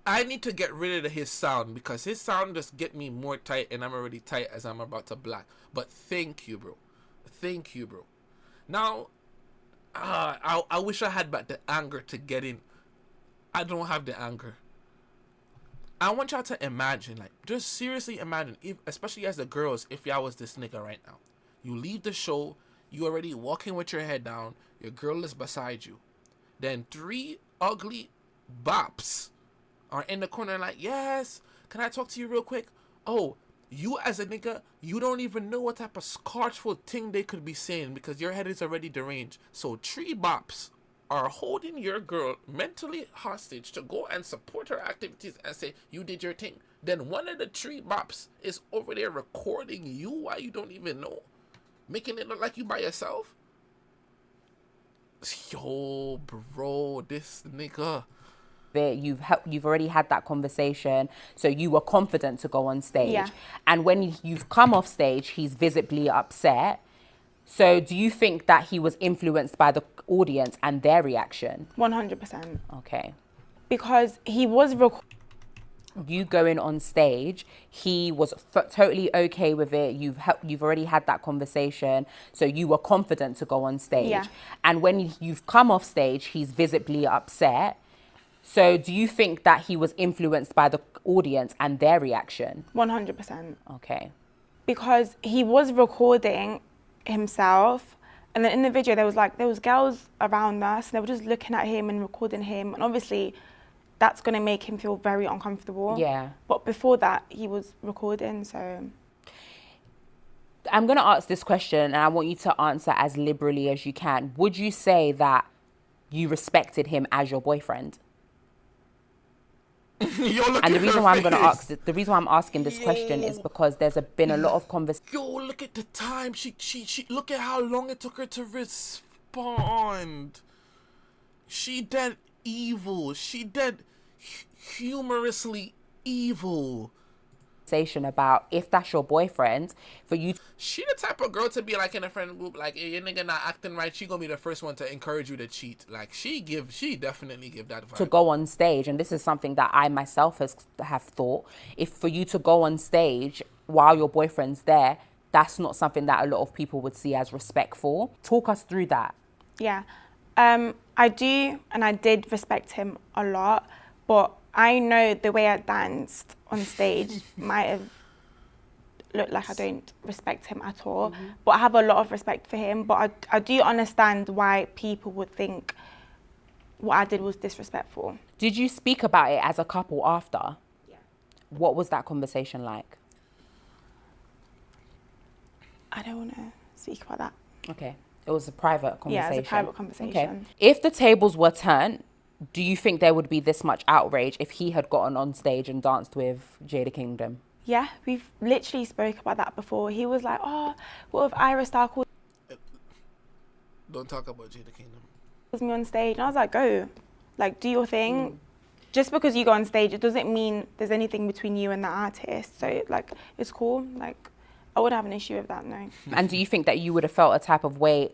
I need to get rid of his sound because his sound just get me more tight and I'm already tight as I'm about to black. But thank you, bro. Thank you, bro. Now, I wish I had back the anger to get in. I don't have the anger. I want y'all to imagine, like, just seriously imagine, especially as the girls, if y'all was this nigga right now. You leave the show, you already walking with your head down, your girl is beside you. Then 3 ugly bops are in the corner like, yes, can I talk to you real quick? Oh, you as a nigga, you don't even know what type of scorchful thing they could be saying because your head is already deranged. So 3 bops are holding your girl mentally hostage to go and support her activities and say, you did your thing. Then one of the 3 bops is over there recording you while you don't even know, making it look like you by yourself. Yo, bro, this nigga. You've already had that conversation, so you were confident to go on stage. Yeah. And when you've come off stage, he's visibly upset. So do you think that he was influenced by the audience and their reaction? 100%. Okay. Because he was you going on stage, he was totally okay with it. You've already had that conversation, so you were confident to go on stage. Yeah. And when you've come off stage, he's visibly upset. So do you think that he was influenced by the audience and their reaction? 100%. Okay. Because he was recording himself, and then in the video there was girls around us and they were just looking at him and recording him, and obviously that's going to make him feel very uncomfortable. Yeah. But before that, he was recording, so... I'm going to ask this question, and I want you to answer as liberally as you can. Would you say that you respected him as your boyfriend? And the reason why I'm going to ask, the reason why I'm asking this question is because been a lot of conversation. Yo, look at the time. She look at how long it took her to respond. She dead evil. She dead humorously evil. About if that's your boyfriend, for you She the type of girl to be like in a friend group, like, hey, your nigga not acting right, she gonna be the first one to encourage you to cheat. Like, she definitely give that vibe. to go on stage, and this is something that I myself have thought, if for you to go on stage while your boyfriend's there, that's not something that a lot of people would see as respectful. Talk us through that. Yeah, I do, and I did respect him a lot, but I know the way I danced on stage might have looked like I don't respect him at all, but I have a lot of respect for him. But I do understand why people would think what I did was disrespectful. Did you speak about it as a couple after? Yeah. What was that conversation like? I don't want to speak about that. Okay. It was a private conversation. Yeah, it was a private conversation. Okay. If the tables were turned, do you think there would be this much outrage if he had gotten on stage and danced with Jada Kingdom? Yeah, we've literally spoke about that before. He was like, oh, what if Ira Star calls Don't talk about Jada Kingdom. me on stage? And I was like, go, like, do your thing. Just because you go on stage, it doesn't mean there's anything between you and the artist. So, like, it's cool. Like, I wouldn't have an issue with that, no. And do you think that you would have felt a type of way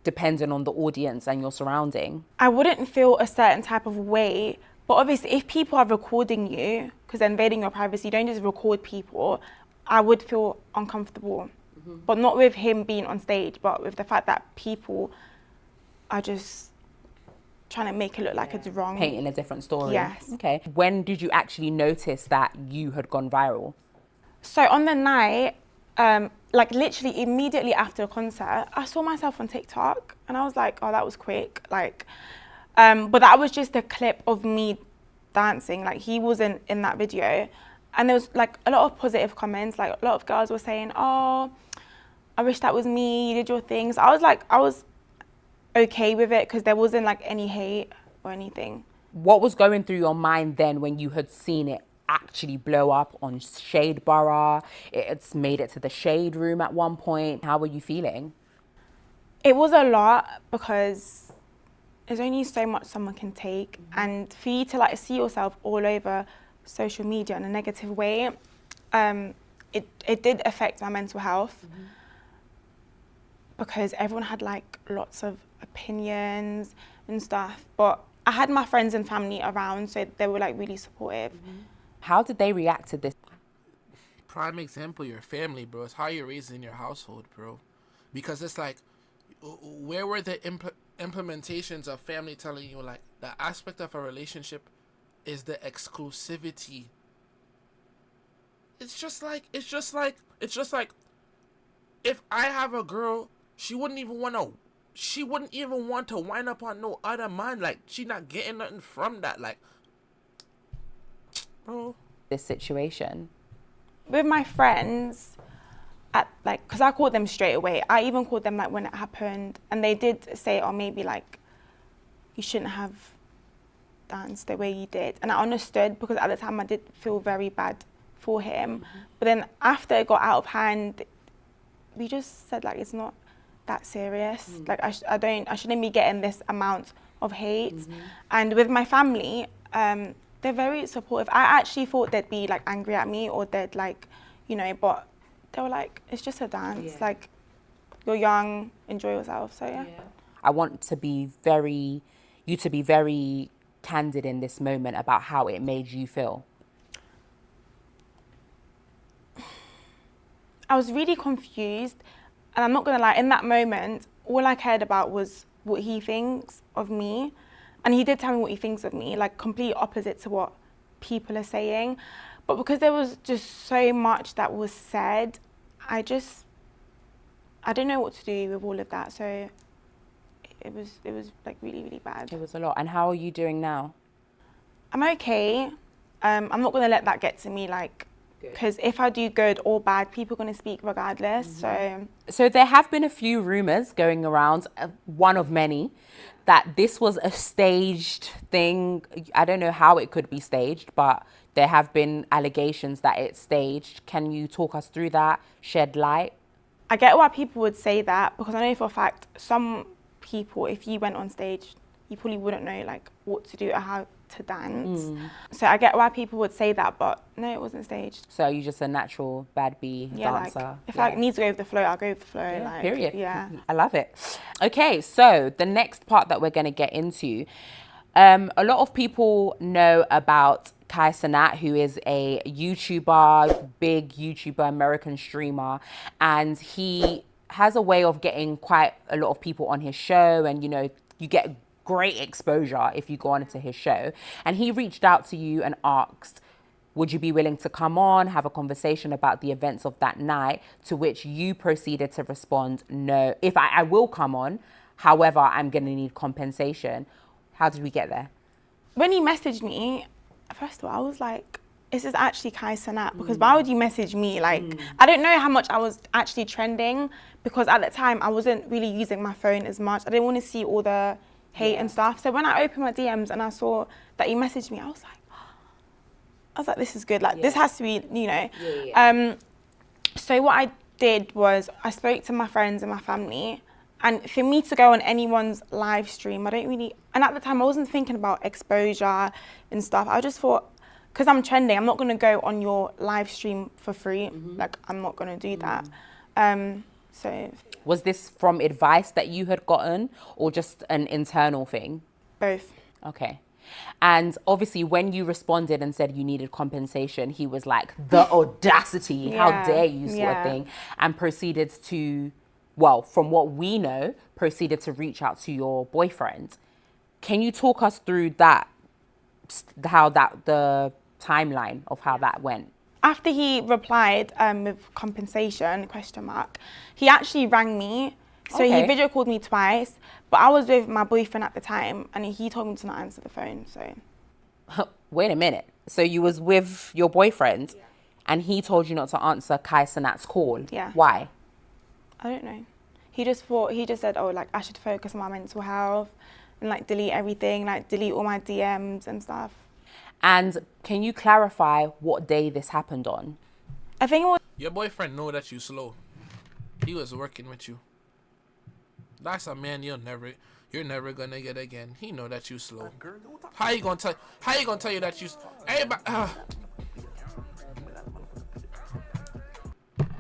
depending on the audience and your surrounding? I wouldn't feel a certain type of way, but obviously if people are recording you, because they're invading your privacy, you don't just record people, I would feel uncomfortable. But not with him being on stage, but with the fact that people are just trying to make it look like it's wrong. Painting a different story. Yes. Okay. When did you actually notice that you had gone viral? So on the night, like literally immediately after the concert, I saw myself on TikTok and I was like, oh, that was quick. Like, but that was just a clip of me dancing. Like, he wasn't in that video. And there was like a lot of positive comments. Like, a lot of girls were saying, oh, I wish that was me, you did your things. I was okay with it because there wasn't like any hate or anything. What was going through your mind then when you had seen it actually blow up on Shade Borough? It's made it to the Shade Room at one point. How were you feeling? It was a lot because there's only so much someone can take, and for you to like see yourself all over social media in a negative way, it did affect my mental health because everyone had like lots of opinions and stuff, but I had my friends and family around, so they were like really supportive. How did they react to this? Prime example, your family, bro. It's how you're raised in your household, bro. Because it's like, where were the implementations of family telling you, like, the aspect of a relationship is the exclusivity? It's just like, if I have a girl, she wouldn't even want to wind up on no other man. Like, she not getting nothing from that. Like, bro. This situation. With my friends, because I called them straight away. I even called them like when it happened, and they did say, oh, maybe like you shouldn't have danced the way you did. And I understood because at the time I did feel very bad for him. But then after it got out of hand, we just said like, it's not that serious. Like, I shouldn't be getting this amount of hate. And with my family, they're very supportive. I actually thought they'd be like angry at me, or they'd like, but they were like, it's just a dance. Yeah. Like, you're young, enjoy yourself. So yeah. I want to be very candid in this moment about how it made you feel. I was really confused, and I'm not gonna lie, in that moment, all I cared about was what he thinks of me. And he did tell me what he thinks of me, like complete opposite to what people are saying. But because there was just so much that was said, I don't know what to do with all of that. So it was like really, really bad. It was a lot. And how are you doing now? I'm okay. I'm not gonna let that get to me, like, because if I do good or bad, people are gonna speak regardless. So there have been a few rumors going around, one of many, that this was a staged thing. I don't know how it could be staged, but there have been allegations that it's staged. Can you talk us through that, shed light? I get why people would say that, because I know for a fact some people, if you went on stage, you probably wouldn't know like what to do or how to dance. So I get why people would say that, but no, it wasn't staged. So you're just a natural bad bee dancer. Like, if I need to go with the flow, I'll go with the flow. Yeah, like, period. Yeah. I love it. Okay, so the next part that we're going to get into, a lot of people know about Kai Cenat, who is a YouTuber, big YouTuber, American streamer, and he has a way of getting quite a lot of people on his show, and you know, you get great exposure if you go on to his show. And he reached out to you and asked, would you be willing to come on, have a conversation about the events of that night? To which you proceeded to respond, no, if I will come on, however, I'm going to need compensation. How did we get there? When he messaged me, first of all, I was like, this is actually Kai Cenat, because why would you message me? Like, I don't know how much I was actually trending, because at the time I wasn't really using my phone as much. I didn't want to see all the hate and stuff. So when I opened my DMs and I saw that he messaged me, I was like, this is good. Like, this has to be, you know. So what I did was I spoke to my friends and my family. And for me to go on anyone's live stream, I don't really, and at the time I wasn't thinking about exposure and stuff. I just thought, because I'm trending, I'm not going to go on your live stream for free. Like, I'm not going to do that. So. Was this from advice that you had gotten, or just an internal thing? Both. Okay. And obviously when you responded and said you needed compensation, he was like, the audacity, how dare you, sort of thing, and proceeded to, well, from what we know, proceeded to reach out to your boyfriend. Can you talk us through that, the timeline of how that went? After he replied with compensation, ? He actually rang me. So he video called me twice, but I was with my boyfriend at the time, and he told me to not answer the phone, so. Wait a minute. So you was with your boyfriend, and he told you not to answer Kai Cenat's call? Yeah. Why? I don't know. He just said, oh, like, I should focus on my mental health and, like, delete everything, like, delete all my DMs and stuff. And can you clarify what day this happened on? I think it was... Your boyfriend know that you slow. He was working with you. That's a man you're never gonna get again. He know that you slow. How you gonna tell you that you... Everybody...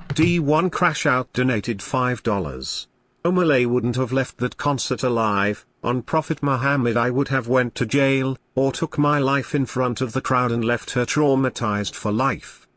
D1 Crash Out donated $5. Omah Lay wouldn't have left that concert alive. On Prophet Muhammad I would have went to jail, or took my life in front of the crowd and left her traumatized for life.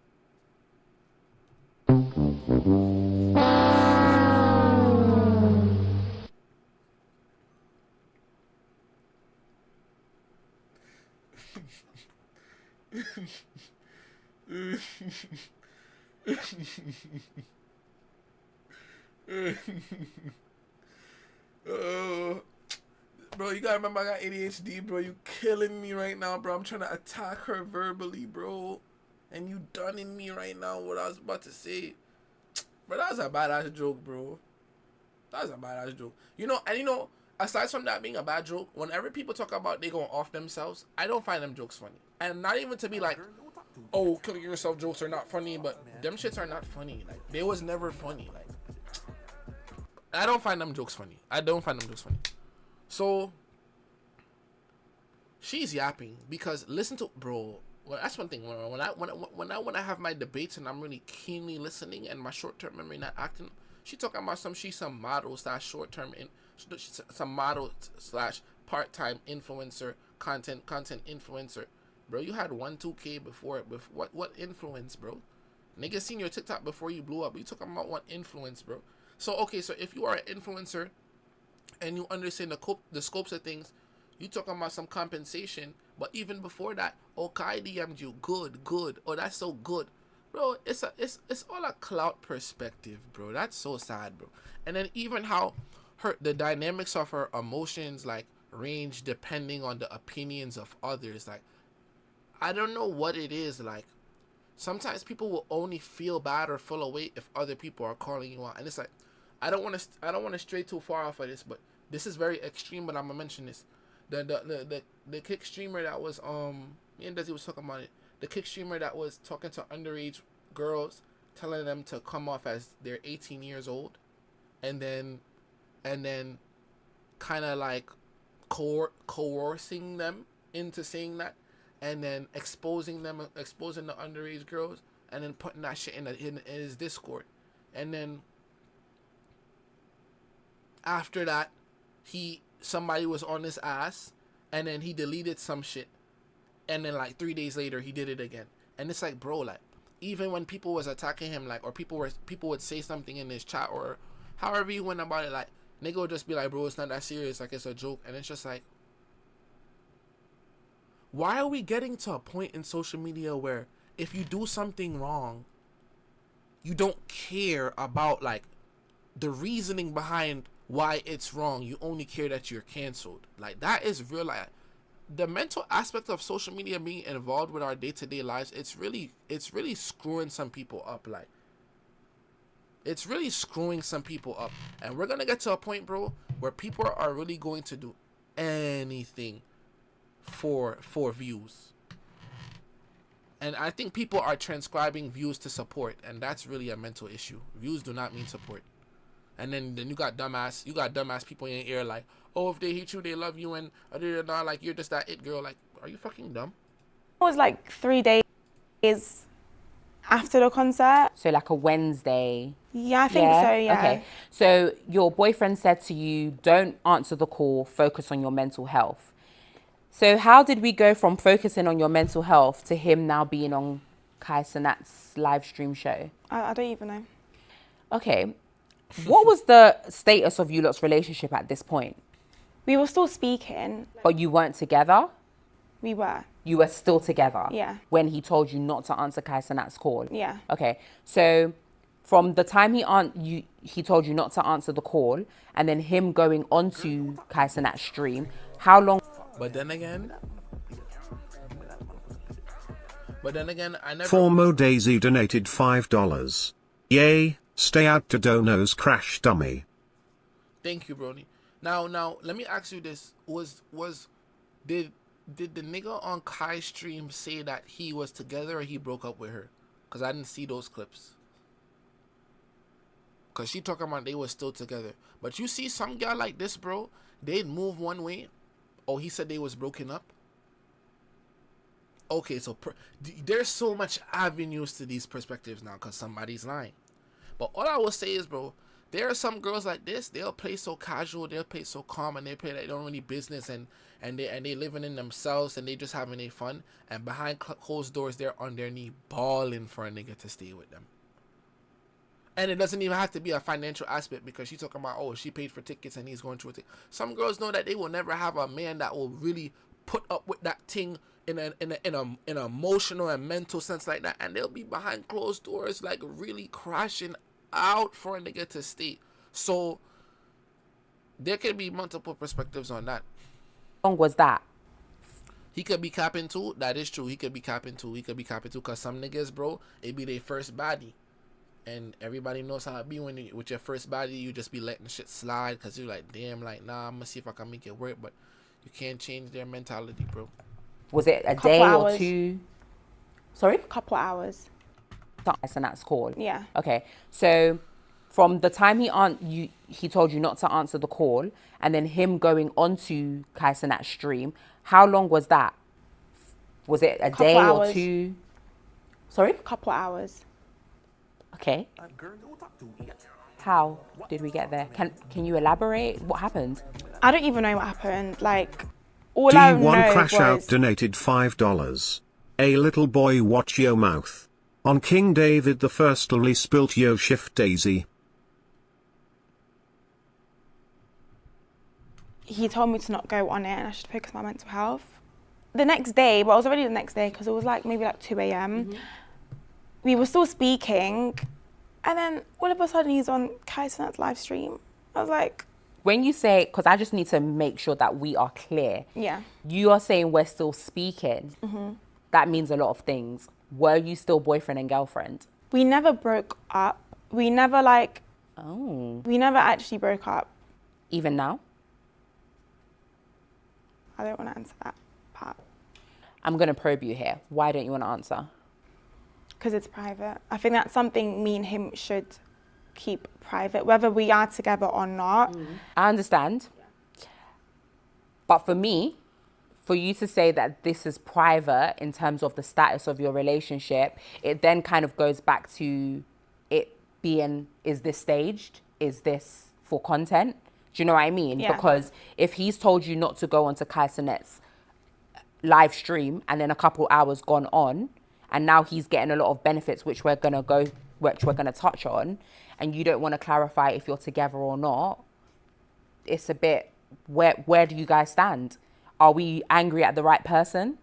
Bro, you gotta remember I got ADHD, bro. You killing me right now, bro. I'm trying to attack her verbally, bro. And you done in me right now what I was about to say. Bro, that was a badass joke, bro. That was a badass joke. You know, aside from that being a bad joke, whenever people talk about they going off themselves, I don't find them jokes funny. And not even to be like, oh, killing yourself jokes are not funny, but them shits are not funny. Like, they was never funny. Like, I don't find them jokes funny. So, she's yapping because listen to, bro. Well, that's one thing. When I have my debates and I'm really keenly listening and my short-term memory not acting, she talking about she's some model slash short-term some model slash part-time influencer, content influencer. Bro, you had 2K before what influence, bro? Niggas seen your TikTok before you blew up. You talking about what influence, bro? So okay, so if you are an influencer and you understand the scopes of things, you talking about some compensation. But even before that, Kai DM'd you, good. Oh, that's so good, bro. It's all a clout perspective, bro. That's so sad, bro. And then even how the dynamics of her emotions like range depending on the opinions of others. Like, I don't know what it is. Like, sometimes people will only feel bad or feel away if other people are calling you out, and it's like, I don't want to stray too far off of this, but this is very extreme. But I'm gonna mention this. The kick streamer that was me and Desi was talking about it. The kick streamer that was talking to underage girls, telling them to come off as they're 18 years old, and then kind of like coercing them into saying that, and then exposing the underage girls, and then putting that shit in his Discord, and then after that, somebody was on his ass, and then he deleted some shit, and then like 3 days later he did it again, and it's like, bro, like, even when people was attacking him, like, or people would say something in his chat or however you went about it, like, nigga would just be like, bro, it's not that serious, like, it's a joke, and it's just like, why are we getting to a point in social media where if you do something wrong, you don't care about, like, the reasoning behind why it's wrong? You only care that you're canceled. Like, that is real. Like, the mental aspect of social media being involved with our day-to-day lives, it's really screwing some people up. Like, it's really screwing some people up, and we're gonna get to a point, bro, where people are really going to do anything for views. And I think people are transcribing views to support, and that's really a mental issue. Views do not mean support. And then you got dumbass people in your ear like, oh, if they hate you, they love you, and they're not, like, you're just that it girl. Like, are you fucking dumb? It was like 3 days after the concert. So like a Wednesday. Yeah, I think so, yeah. Okay. So your boyfriend said to you, don't answer the call, focus on your mental health. So how did we go from focusing on your mental health to him now being on Kai Cenat's live stream show? I don't even know. Okay. What was the status of you lot's relationship at this point? We were still speaking. But you weren't together? We were. You were still together? Yeah. When he told you not to answer Kai Cenat's call? Yeah. Okay. So from the time he told you not to answer the call, and then him going onto Kai Cenat's stream, how long? But then again, I never... Formo Daisy donated $5. Yay, stay out to Dono's crash dummy. Thank you, Brony. Now, let me ask you this. Did the nigga on Kai's stream say that he was together or he broke up with her? Because I didn't see those clips. Because she talking about they were still together. But you see some guy like this, bro, they'd move one way. Oh, he said they was broken up? Okay, so there's so much avenues to these perspectives now because somebody's lying. But all I will say is, bro, there are some girls like this, they'll play so casual, they'll play so calm, and they play like they don't really business, and they living in themselves, and they just having a fun, and behind closed doors, they're on their knee balling for a nigga to stay with them. And it doesn't even have to be a financial aspect because she's talking about, oh, she paid for tickets and he's going through it. Some girls know that they will never have a man that will really put up with that thing in an emotional and mental sense like that, and they'll be behind closed doors like really crashing out for a nigga to stay. So there can be multiple perspectives on that. How long was that? He could be capping too. That is true. He could be capping too. Because some niggas, bro, it be their first body. And everybody knows how it be when with your first body, you just be letting shit slide because you're like, damn, like, nah, I'm going to see if I can make it work. But you can't change their mentality, bro. Was it a day or two? Sorry? Couple hours. And that's call. Yeah. Okay. So from the time he told you not to answer the call, and then him going onto Kai Cenat's stream, how long was that? Was it a day or two? Sorry? Couple hours. Okay. How did we get there? Can you elaborate? What happened? I don't even know what happened. Like, all I know D1 Crash was... Out donated $5. A little boy, watch your mouth. On King David I only spilt yo shift Daisy. He told me to not go on it and I should focus on my mental health. The next day, well, it was already the next day because it was like maybe like 2 a.m. Mm-hmm. We were still speaking, and then all of a sudden he's on Kai Cenat's live stream. I was like... When you say, because I just need to make sure that we are clear. Yeah. You are saying we're still speaking. Mm-hmm. that means a lot of things. Were you still boyfriend and girlfriend? We never broke up. We never Oh. we never actually broke up. Even now? I don't want to answer that part. I'm going to probe you here. Why don't you want to answer? Because it's private. I think that's something me and him should keep private, whether we are together or not. I understand. But for me, for you to say that this is private in terms of the status of your relationship, it then kind of goes back to it being, is this staged? Is this for content? Do you know what I mean? Yeah. Because if he's told you not to go onto Kaisenet's live stream and then a couple hours gone on, and now he's getting a lot of benefits, which we're gonna touch on, and you don't want to clarify if you're together or not, it's a bit, where do you guys stand? Are we angry at the right person?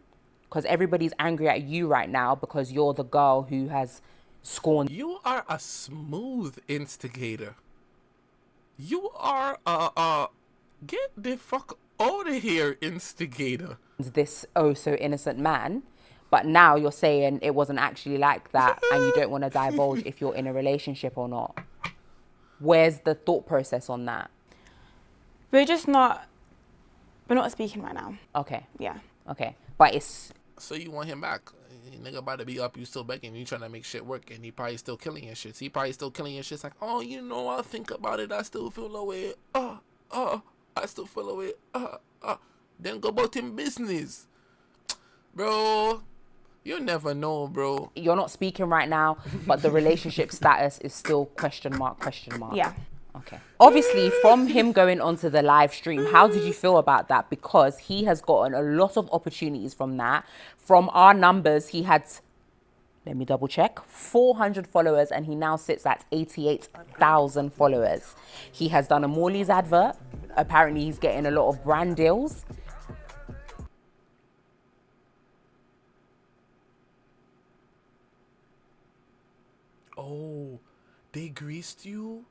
Because everybody's angry at you right now because you're the girl who has scorned. You are a smooth instigator. You are get the fuck out of here instigator. This oh so innocent man, but now you're saying it wasn't actually like that and you don't want to divulge if you're in a relationship or not. Where's the thought process on that? We're not speaking right now. Okay. Yeah. Okay. But it's... So you want him back? Nigga about to be up, you still begging, you trying to make shit work, and he probably still killing your shit. He probably still killing your shit. It's like, oh, you know, I'll think about it. I still feel away. I still feel away. Then go about him business. Bro, you never know, bro. You're not speaking right now, but the relationship status is still question mark. Yeah. Okay. Obviously, from him going onto the live stream, how did you feel about that? Because he has gotten a lot of opportunities from that. From our numbers, he had, let me double check, 400 followers, and he now sits at 88,000 followers. He has done a Morley's advert. Apparently, he's getting a lot of brand deals. Oh, they greased you?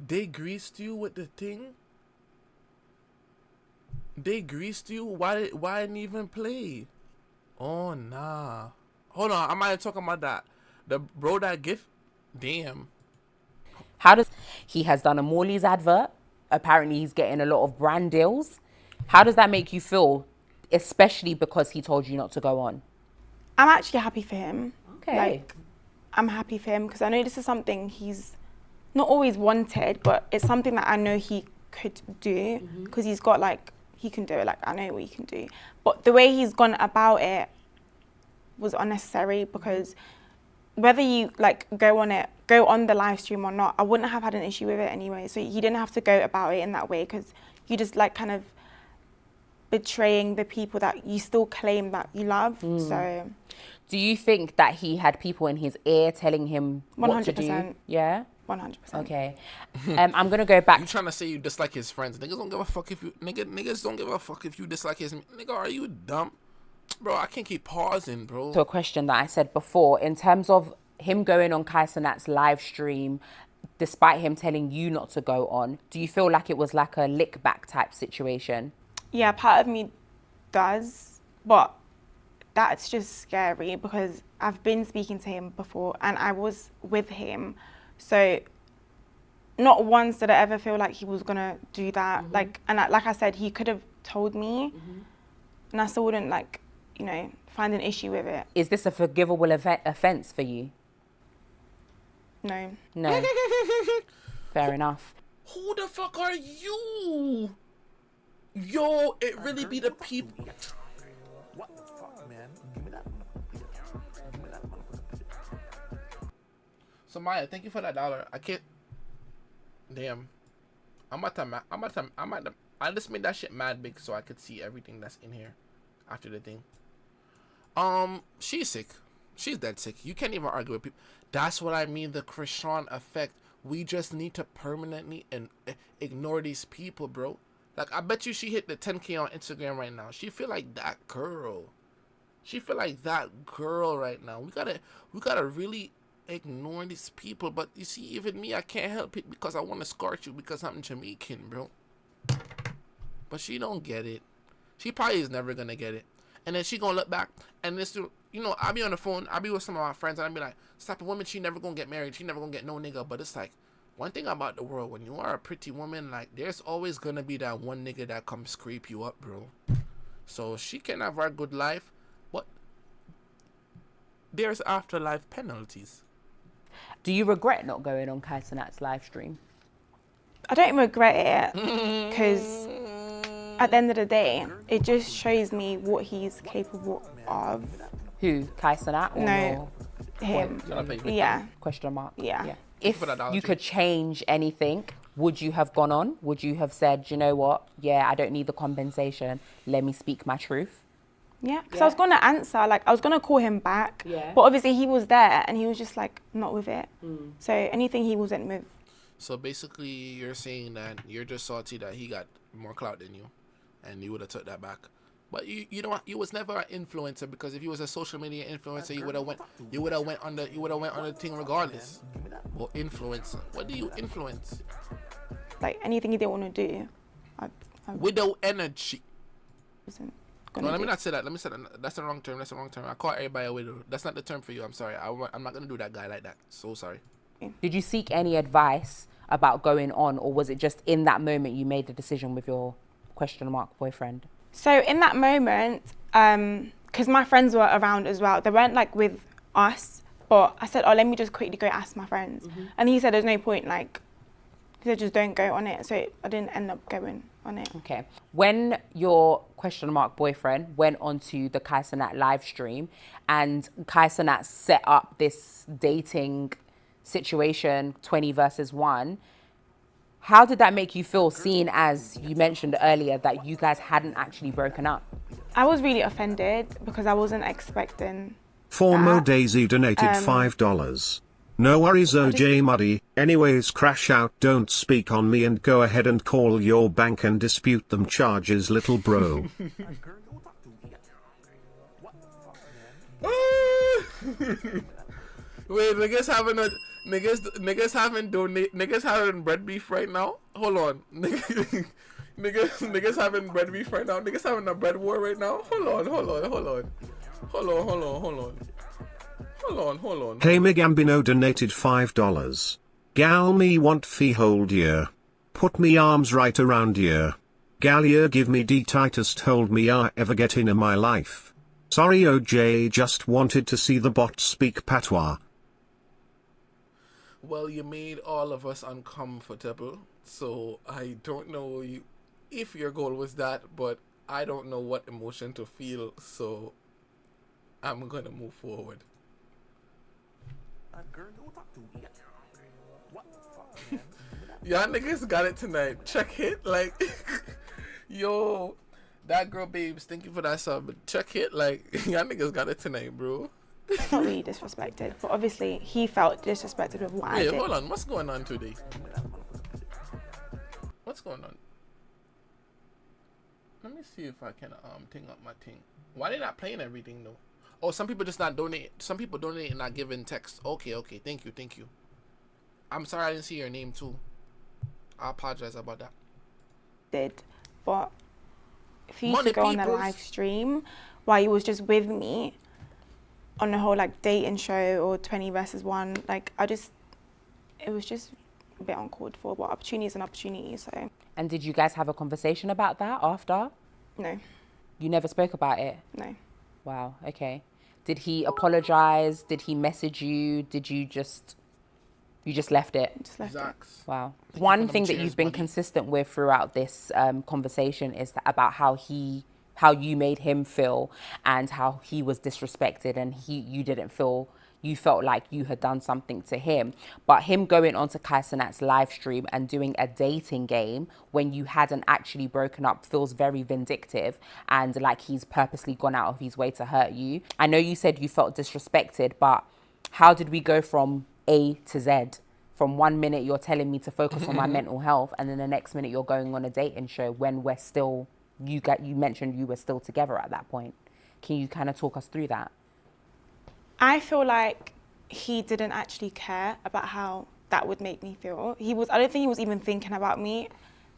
They greased you with the thing? They greased you? Why didn't you even play? Oh, nah. Hold on, I might have talking about that. The bro that gift? Damn. He has done a Morley's advert. Apparently, he's getting a lot of brand deals. How does that make you feel? Especially because he told you not to go on. I'm actually happy for him. Okay. I'm happy for him because I know this is something he's not always wanted, but it's something that I know he could do because he's got he can do it. I know what he can do. But the way he's gone about it was unnecessary because whether you go on the live stream or not, I wouldn't have had an issue with it anyway. So he didn't have to go about it in that way because you just kind of betraying the people that you still claim that you love. So do you think that he had people in his ear telling him what to do? 100%. Yeah? 100%. Okay. I'm going to go back. You trying to say you dislike his friends. Niggas don't give a fuck if you... Niggas don't give a fuck if you dislike his... Nigga, are you dumb? Bro, I can't keep pausing, bro. To a question that I said before, in terms of him going on Kaisenat's live stream, despite him telling you not to go on, do you feel like it was like a lick back type situation? Yeah, part of me does, but that's just scary because I've been speaking to him before and I was with him. So not once did I ever feel like he was going to do that. Like I said, he could have told me and I still wouldn't find an issue with it. Is this a forgivable offence for you? No. No. Fair enough. Who the fuck are you? Yo, it really be the people. What the fuck, man? Give me that. Give me that. So Maya, thank you for that $1. I can't. Damn. I just made that shit mad big so I could see everything that's in here after the thing. She's sick. She's dead sick. You can't even argue with people. That's what I mean, the Chrisean effect. We just need to permanently ignore these people, bro. I bet you she hit the 10K on Instagram right now. She feel like that girl. She feel like that girl right now. We gotta really ignore these people. But you see, even me, I can't help it because I want to scorch you because I'm Jamaican, bro. But she don't get it. She probably is never gonna get it. And then she gonna look back, and this dude, you know, I be on the phone, I be with some of my friends, and I be like, this type of woman, she never gonna get married, she never gonna get no nigga. But it's like, one thing about the world, when you are a pretty woman, like, there's always gonna be that one nigga that comes scrape you up, bro. So she can have her good life, but there's afterlife penalties. Do you regret not going on Kai Cenat's live stream? I don't regret it because at the end of the day, it just shows me what he's capable of. Who? Kai Cenat or No, him. Yeah. Question mark? Yeah. If you could change anything, would you have gone on? Would you have said, you know what? Yeah, I don't need the compensation. Let me speak my truth. Yeah, because I was going to answer, like, I was going to call him back. Yeah. But obviously he was there and he was just, like, not with it. So anything he wasn't with. So basically, you're saying that you're just salty that he got more clout than you, and you would have took that back. But you know what? You was never an influencer, because if you was a social media influencer, you would have went on the thing regardless. Or influencer. What do you influence? Like, anything he didn't want to do, I Without energy. wasn't No, going to let do. me not say that. Let me say that. That's the wrong term. I call everybody a widow. That's not the term for you. I'm sorry. I'm not gonna do that guy like that. So sorry. Did you seek any advice about going on, or was it just in that moment you made the decision with your question mark boyfriend? So in that moment, because my friends were around as well, they weren't like with us, but I said, oh, let me just quickly go ask my friends. And he said, there's no point, like, he said, just don't go on it. So I didn't end up going on it. Okay. When your question mark boyfriend went onto the Kai Cenat live stream and Kai Cenat set up this dating situation, 20 versus 1, how did that make you feel, seeing as you mentioned earlier that you guys hadn't actually broken up? I was really offended because I wasn't expecting Formo that. Daisy donated $5. No worries, Ojay Muddy. Anyways, crash out, don't speak on me, and go ahead and call your bank and dispute them charges, little bro. Wait, niggas having bread beef right now? Hold on. Niggas having bread beef right now? Niggas having a bread war right now? Hold on. Hey Megambino donated $5. Gal me want fee hold year. Put me arms right around year. Gal year give me the tightest hold me ever get in my life. Sorry OJ, just wanted to see the bot speak patois. Well, you made all of us uncomfortable, so I don't know if your goal was that, but I don't know what emotion to feel, so I'm gonna move forward. Y'all niggas got it tonight. Check hit, like, yo, that girl babes, thank you for that sub. Check hit, like, y'all niggas got it tonight, bro. not really disrespected, but obviously he felt disrespected with what I Wait, did. hold on, what's going on today? What's going on? Let me see if I can ting up my thing. Why they not playing everything though? Oh, some people just not donate. Some people donate and not giving text. Okay, thank you. I'm sorry I didn't see your name too. I apologize about that. Did, but if he used Money to go on the peoples. live stream while he was just with me on the whole like dating show or 20 versus 1, like it was just a bit uncalled for, but opportunity is an opportunity, so. And did you guys have a conversation about that after? No, You never spoke about it? no. Wow, okay. Did he apologize? Did he message you? Did you just left it? Just left it. Zax. Wow. you One for them thing that cheers, you've been buddy. consistent with throughout this conversation is about how you made him feel and how he was disrespected, and you felt like you had done something to him. But him going onto Kai Cenat's live stream and doing a dating game when you hadn't actually broken up feels very vindictive, and like he's purposely gone out of his way to hurt you. I know you said you felt disrespected, but how did we go from A to Z? From 1 minute you're telling me to focus on my mental health, and then the next minute you're going on a dating show when we're still, you mentioned you were still together at that point. Can you kind of talk us through that? I feel like he didn't actually care about how that would make me feel. I don't think he was even thinking about me,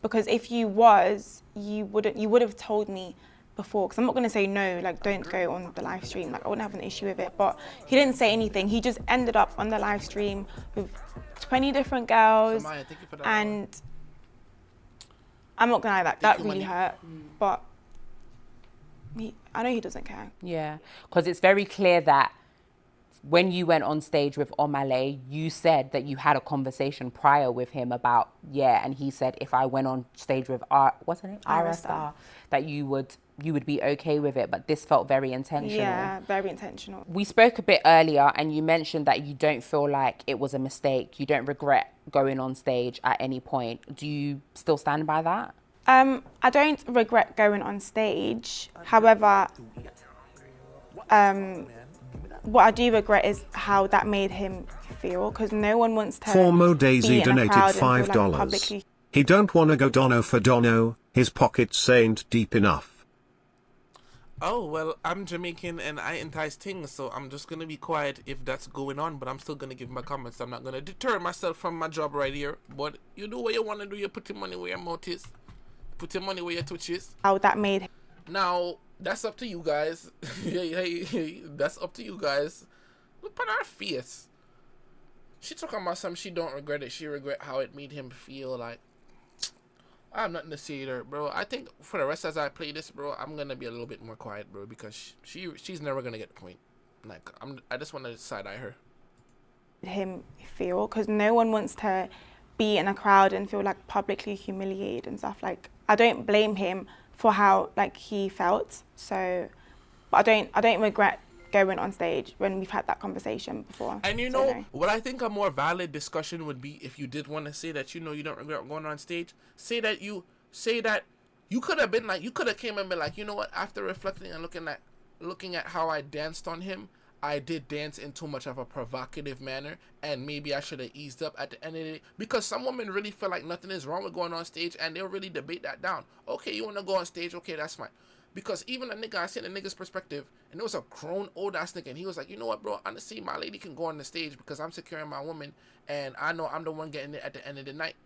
because if you would have told me before, because I'm not going to say no, like don't go on the live stream, like I wouldn't have an issue with it, but he didn't say anything. He just ended up on the live stream with 20 different girls, Maya, thank you for that. and I'm not going to lie, that really hurt, but I know he doesn't care. Yeah, because it's very clear that when you went on stage with Omah Lay, you said that you had a conversation prior with him about, and he said if I went on stage with what's her name? Ira Star, that you would be okay with it, but this felt very intentional. Yeah, very intentional. We spoke a bit earlier and you mentioned that you don't feel like it was a mistake. You don't regret going on stage at any point. Do you still stand by that? I don't regret going on stage. However, what I do regret is how that made him feel, because no one wants to Formo Daisy be in a donated crowd and feel like $5. publicly. He don't wanna go dono for dono, his pockets ain't deep enough. Oh, well, I'm Jamaican and I entice things, so I'm just going to be quiet if that's going on, but I'm still going to give my comments. I'm not going to deter myself from my job right here, but you do what you want to do. You put your money where your mouth is. Put your money where your touch is. How that made him. Now, that's up to you guys. hey, that's up to you guys. Look on her face. She talking about something she don't regret it. She regret how it made him feel. Like, I have nothing to say to her, bro. I think for the rest as I play this, bro, I'm gonna be a little bit more quiet, bro, because she's never gonna get the point. Like, I just want to side eye her. Him feel, because no one wants to be in a crowd and feel like publicly humiliated and stuff. Like, I don't blame him for how like he felt. So, but I don't regret going on stage when we've had that conversation before. And you So, know no. what I think a more valid discussion would be, if you did want to say that, you know, you don't regret going on stage, say that you could have been like, you could have came and been like, you know what, after reflecting and looking at how I danced on him, I did dance in too much of a provocative manner, and maybe I should have eased up at the end of the day, because some women really feel like nothing is wrong with going on stage, and they'll really debate that down. Okay, you want to go on stage, okay, that's fine. Because even a nigga, I seen a nigga's perspective, and it was a grown old ass nigga, and he was like, you know what, bro, honestly, my lady can go on the stage because I'm securing my woman, and I know I'm the one getting it at the end of the night.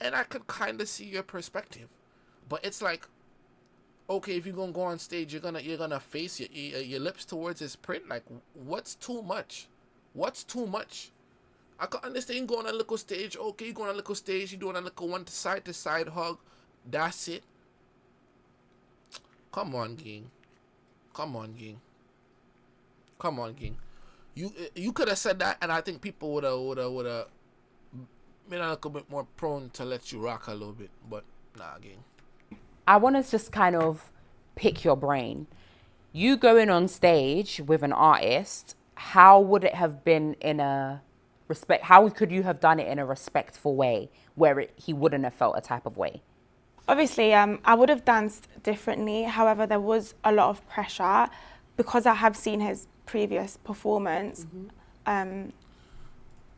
And I could kind of see your perspective, but it's like, okay, if you're gonna go on stage, you're gonna face your lips towards his print. Like, what's too much? What's too much? I can understand going on a little stage. Okay, you going on a little stage, you doing a little one side to side hug. That's it. Come on, gang. Come on, gang. Come on, gang. You could have said that, and I think people would have been a little bit more prone to let you rock a little bit. But nah, gang. I want to just kind of pick your brain. You going on stage with an artist, how would it have been in a how could you have done it in a respectful way where he wouldn't have felt a type of way? Obviously, I would have danced differently. However, there was a lot of pressure because I have seen his previous performance.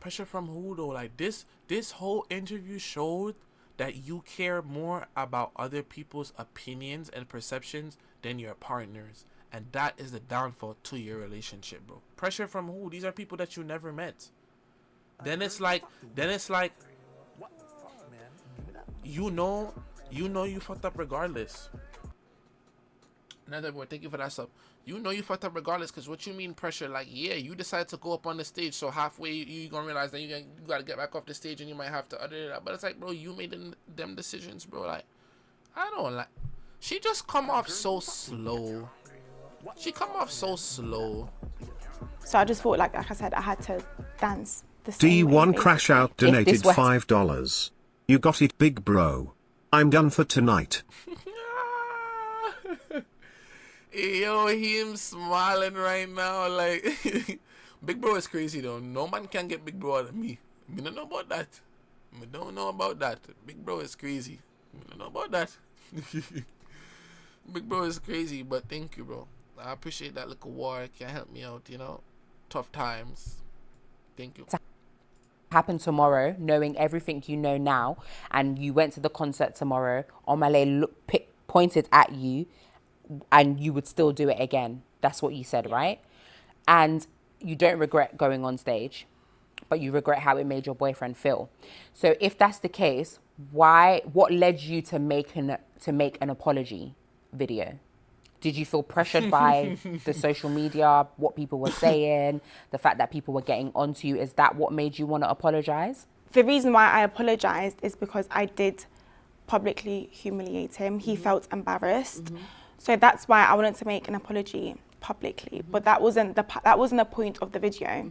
Pressure from who though? Like, this whole interview showed that you care more about other people's opinions and perceptions than your partners. And that is the downfall to your relationship, bro. Pressure from who? These are people that you never met. Then it's like, you know you fucked up regardless. Another boy, thank you for that sub. You know you fucked up regardless, because what you mean pressure? Like, yeah, you decided to go up on the stage, so halfway you gonna realize that you gotta get back off the stage and you might have to utter that. But it's like, bro, you made them decisions, bro. Like, I don't like. She just come off so slow. She come off so slow. So I just thought, like I said, I had to dance the same way, D1 basically. Crash Out donated $5. You got it, big bro. I'm done for tonight. Yo, him smiling right now. Like, Big Bro is crazy though. No man can get Big Bro out of me. I don't know about that. I don't know about that. Big Bro is crazy. I don't know about that. Big Bro is crazy, but thank you, bro. I appreciate that little war. Can help me out, you know. Tough times. Thank you. Happen tomorrow, knowing everything you know now, and you went to the concert tomorrow, Omah Lay pointed at you, and you would still do it again. That's what you said, right? And you don't regret going on stage, but you regret how it made your boyfriend feel. So if that's the case, what led you to make an apology video? Did you feel pressured by the social media, what people were saying, the fact that people were getting onto you? Is that what made you want to apologise? The reason why I apologised is because I did publicly humiliate him. He felt embarrassed. So that's why I wanted to make an apology publicly. But that wasn't the point of the video.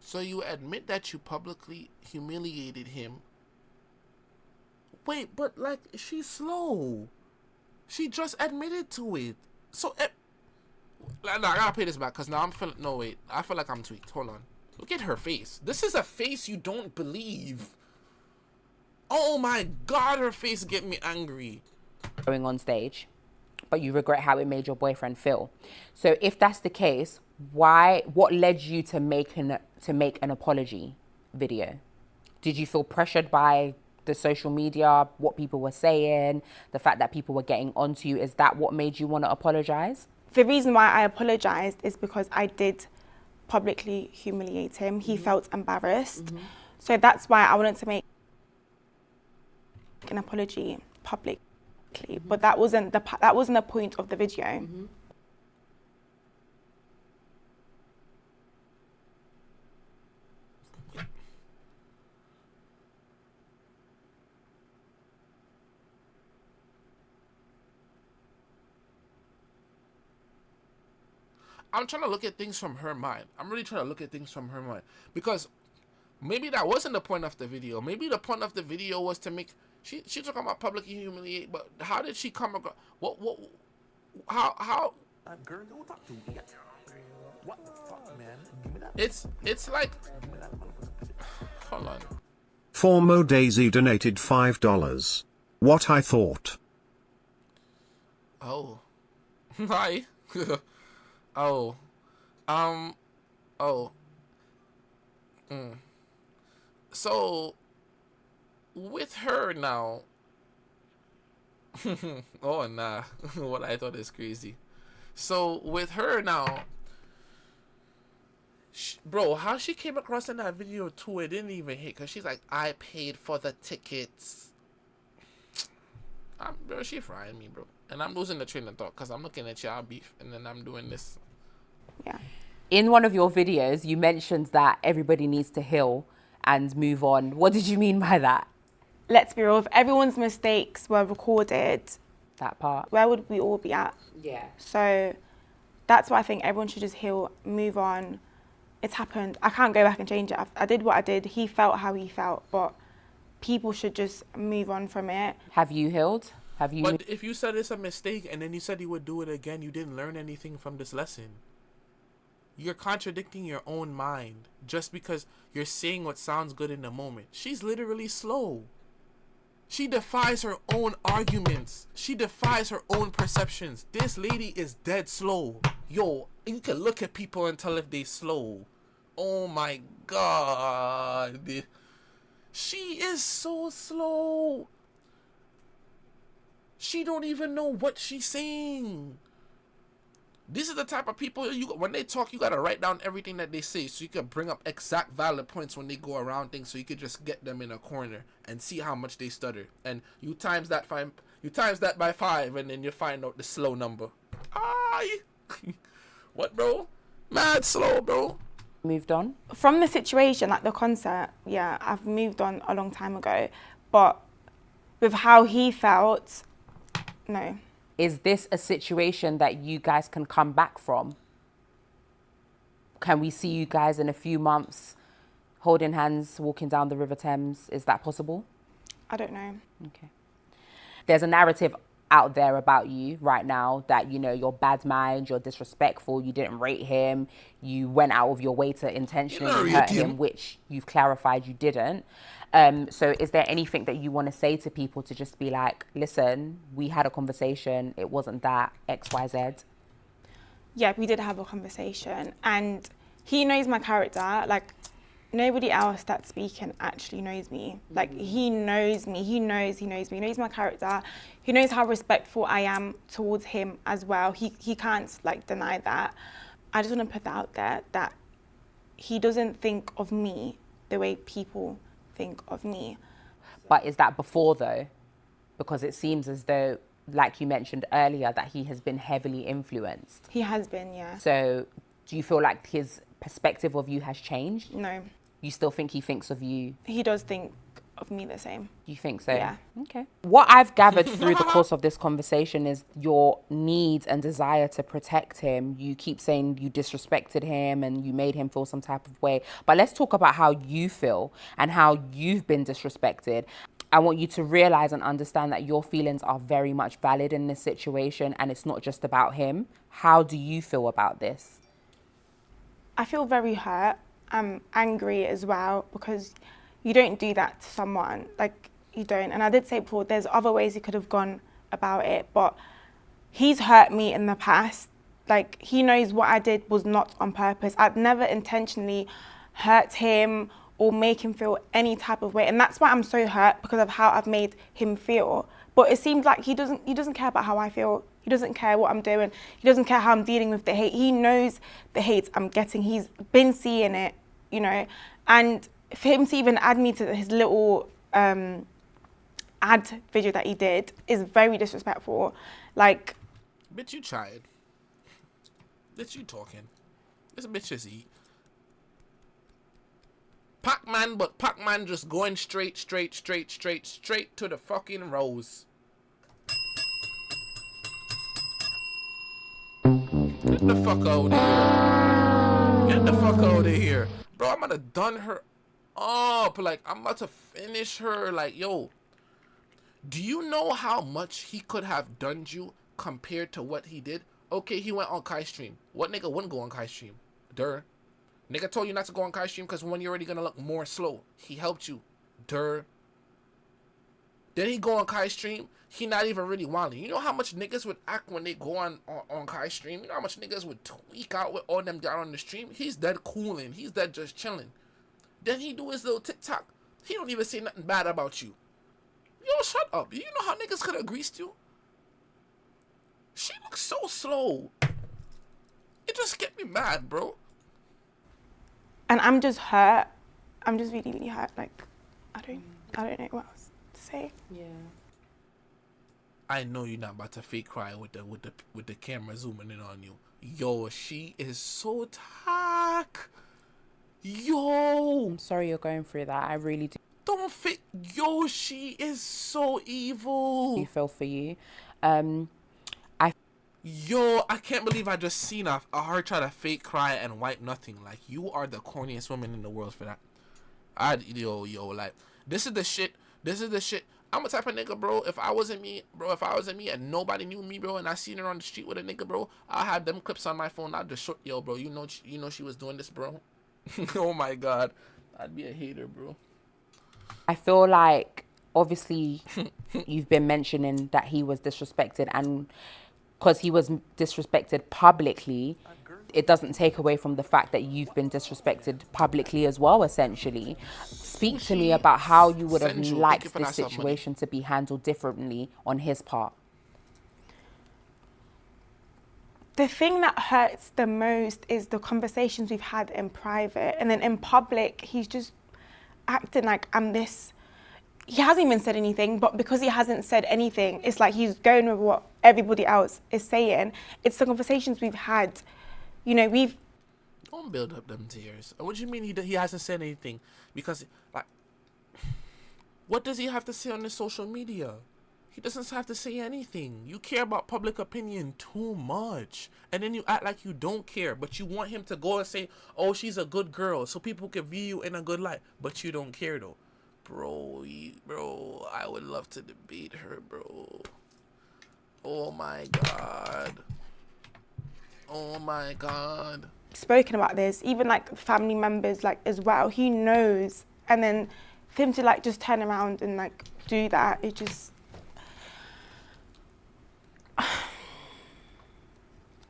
So you admit that you publicly humiliated him. Wait, but like, she's slow. She just admitted to it. So, I gotta pay this back because now I'm feeling. No, wait. I feel like I'm tweaked. Hold on. Look at her face. This is a face you don't believe. Oh my God, her face get me angry. Going on stage, but you regret how it made your boyfriend feel. So if that's the case, what led you to make an apology video? Did you feel pressured by the social media, what people were saying, the fact that people were getting onto you? Is that what made you want to apologise? The reason why I apologised is because I did publicly humiliate him. He felt embarrassed. So that's why I wanted to make an apology publicly. But that wasn't the point of the video. I'm trying to look at things from her mind. I'm really trying to look at things from her mind. Because maybe that wasn't the point of the video. Maybe the point of the video was to make... She talking about publicly humiliate, but how did she come across... How... Girl, don't talk to me. What the fuck, man? Give me that. It's like... Hold on. Formo Daisy donated $5. What I thought. Oh. Hi. Oh. Oh. So, with her now... oh, nah. What I thought is crazy. So, with her now... Bro, how she came across in that video too, it didn't even hit. Because she's like, I paid for the tickets. Bro, she frying me, bro. And I'm losing the train of thought because I'm looking at y'all beef and then I'm doing this. Yeah. In one of your videos, you mentioned that everybody needs to heal and move on. What did you mean by that? Let's be real, if everyone's mistakes were recorded, That part. where would we all be at? Yeah. So that's why I think everyone should just heal, move on. It's happened. I can't go back and change it. I did what I did. He felt how he felt, but people should just move on from it. Have you healed? Have you? But if you said it's a mistake and then you said you would do it again, you didn't learn anything from this lesson. You're contradicting your own mind just because you're saying what sounds good in the moment. She's literally slow. She defies her own arguments. She defies her own perceptions. This lady is dead slow. Yo, you can look at people and tell if they slow. Oh my God. She is so slow. She don't even know what she's saying. These are the type of people, when they talk, you got to write down everything that they say so you can bring up exact valid points when they go around things so you could just get them in a corner and see how much they stutter. And you times that by 5 and then you find out the slow number. Aye. What, bro? Mad slow, bro. Moved on? From the situation, like the concert, yeah, I've moved on a long time ago. But with how he felt, no. Is this a situation that you guys can come back from? Can we see you guys in a few months holding hands, walking down the River Thames? Is that possible? I don't know. Okay. There's a narrative out there about you right now that, you know, you're bad mind, you're disrespectful, you didn't rate him, you went out of your way to intentionally hurt him, which you've clarified you didn't. So is there anything that you want to say to people to just be like, listen, we had a conversation, it wasn't that X, Y, Z? Yeah, we did have a conversation and he knows my character. Like, nobody else that's speaking actually knows me. Like, he knows me, he knows me, he knows my character. He knows how respectful I am towards him as well. He can't, like, deny that. I just want to put that out there, that he doesn't think of me the way people think of me. But is that before though? Because it seems as though like you mentioned earlier, that he has been heavily influenced. He has been, yeah. So do you feel like his perspective of you has changed? No, You still think he thinks of you? he does think of me the same. You think so? Yeah. Okay. What I've gathered through the course of this conversation is your need and desire to protect him. You keep saying you disrespected him and you made him feel some type of way. But let's talk about how you feel and how you've been disrespected. I want you to realize and understand that your feelings are very much valid in this situation and it's not just about him. How do you feel about this? I feel very hurt. I'm angry as well because you don't do that to someone. Like, you don't. And I did say before, there's other ways he could have gone about it, but he's hurt me in the past. Like, he knows what I did was not on purpose. I'd never intentionally hurt him or make him feel any type of way. And that's why I'm so hurt, because of how I've made him feel. But it seems like he doesn't care about how I feel. He doesn't care what I'm doing. He doesn't care how I'm dealing with the hate. He knows the hate I'm getting. He's been seeing it, you know. And for him to even add me to his little ad video that he did is very disrespectful. Like, Bitch, you tried. Bitch, you talking. This bitch is eat. Pac-Man, but Pac-Man just going straight to the fucking rose. Get the fuck out of here. Get the fuck out of here. Bro, I'm gonna done her up. Like, I'm about to finish her. Like, yo, do you know how much he could have done you compared to what he did? Okay, he went on Kai's stream. What nigga wouldn't go on Kai's stream? Durr. Nigga told you not to go on Kai's stream because when you're already gonna look more slow. He helped you. Durr. Then he go on Kai's stream. He not even really wilding. You know how much niggas would act when they go on Kai's stream? You know how much niggas would tweak out with all them down on the stream? He's dead cooling. He's dead just chilling. Then he do his little TikTok. He don't even say nothing bad about you. Yo, shut up. You know how niggas could have greased you? She looks so slow. It just get me mad, bro. and I'm just hurt. I'm just really, really hurt. Like, I don't know what else to say. Yeah. I know you're not about to fake cry with the camera zooming in on you. Yo, she is so tack. Yo, I'm sorry you're going through that. I really do don't fake. Yo, she is so evil. feel for you. Yo, I can't believe I just seen her try to fake cry and wipe nothing. Like, you are the corniest woman in the world for that. Like, this is the shit. I'm a type of nigga, bro. If I wasn't me and nobody knew me, bro, and I seen her on the street with a nigga, bro, I'll have them clips on my phone. I'll just show, yo, bro, you know she was doing this, bro. Oh my God. I'd be a hater, bro. I feel like, obviously, you've been mentioning that he was disrespected, and because he was disrespected publicly, it doesn't take away from the fact that you've been disrespected publicly as well, essentially. Speak to me about how you would have liked this situation to be handled differently on his part. The thing that hurts the most is the conversations we've had in private, and then in public, he's just acting like I'm this. He hasn't even said anything, but because he hasn't said anything, it's like he's going with what everybody else is saying. It's the conversations we've had. You know, Don't build up them tears. What do you mean he hasn't said anything? Because, like, what does he have to say on his social media? He doesn't have to say anything. You care about public opinion too much. And then you act like you don't care, but you want him to go and say, oh, she's a good girl, so people can view you in a good light. But you don't care, though. Bro, I would love to debate her, bro. Oh, my God. Oh, my God. spoken about this, even like family members, like as well. He knows, and then for him to like just turn around and like do that, it just.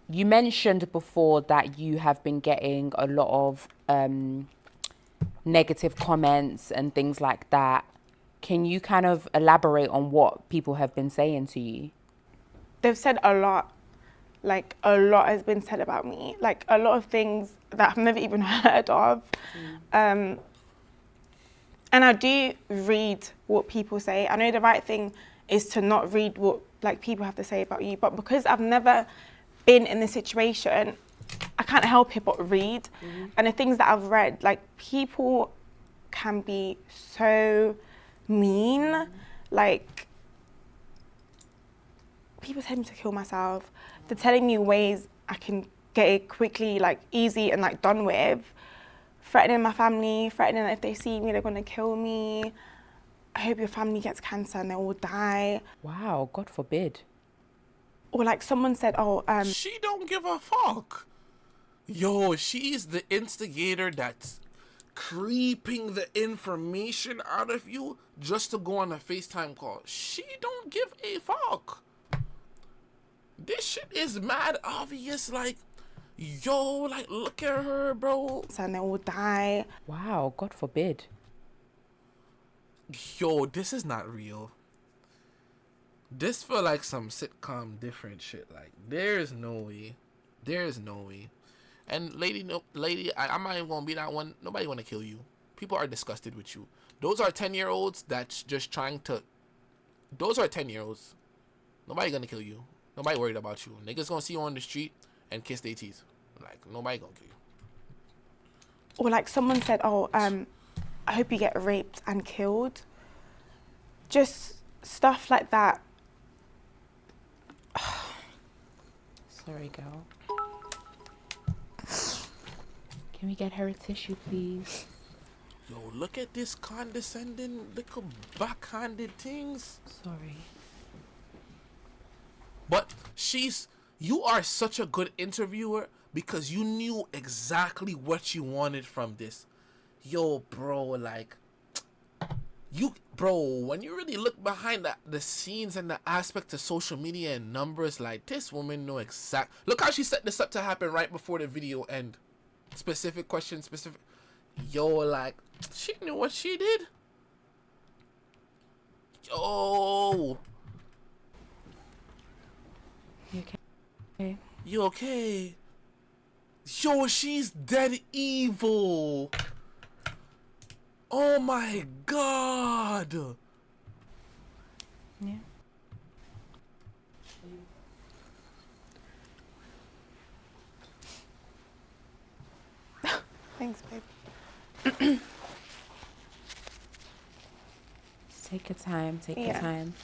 You mentioned before that you have been getting a lot of negative comments and things like that. Can you kind of elaborate on what people have been saying to you? They've said a lot. Like, a lot has been said about me. Like, a lot of things that I've never even heard of. And I do read what people say. I know the right thing is to not read what like people have to say about you. But because I've never been in this situation, I can't help it but read. And the things that I've read, like, people can be so mean. Like, people tell me to kill myself. They're telling me ways I can get it quickly, like easy and like done with. Threatening my family, threatening that if they see me, they're gonna kill me. I hope your family gets cancer and they all die. Wow, God forbid. Or like someone said, oh, She don't give a fuck. Yo, she's the instigator that's creeping the information out of you just to go on a FaceTime call. She don't give a fuck. This shit is mad obvious. Like, yo, like, look at her, bro. and they all die. Wow, God forbid. Yo, this is not real. This feel like some sitcom different shit. Like, there's no way. There's no way. And lady, I'm not even gonna be that one. Nobody wanna kill you. People are disgusted with you. Those are 10-year-olds that's just trying to. Those are 10-year-olds. Nobody gonna kill you. Nobody worried about you. Niggas gonna see you on the street and kiss their teeth. Like, nobody gonna kill you. Or like someone said, oh, I hope you get raped and killed. Just stuff like that. Sorry, girl. Can we get her a tissue, please? Yo, look at this condescending, little backhanded things. Sorry. But you are such a good interviewer because you knew exactly what you wanted from this. Yo, bro, like, when you really look behind the scenes and the aspect of social media and numbers, like, this woman know exact. Look how she set this up to happen right before the video end. Specific question, specific. Yo, like, she knew what she did. Yo. You okay? You okay? Yo, she's dead evil. Oh my god. Yeah. Thanks, babe. Take your time. Take your Yeah. time.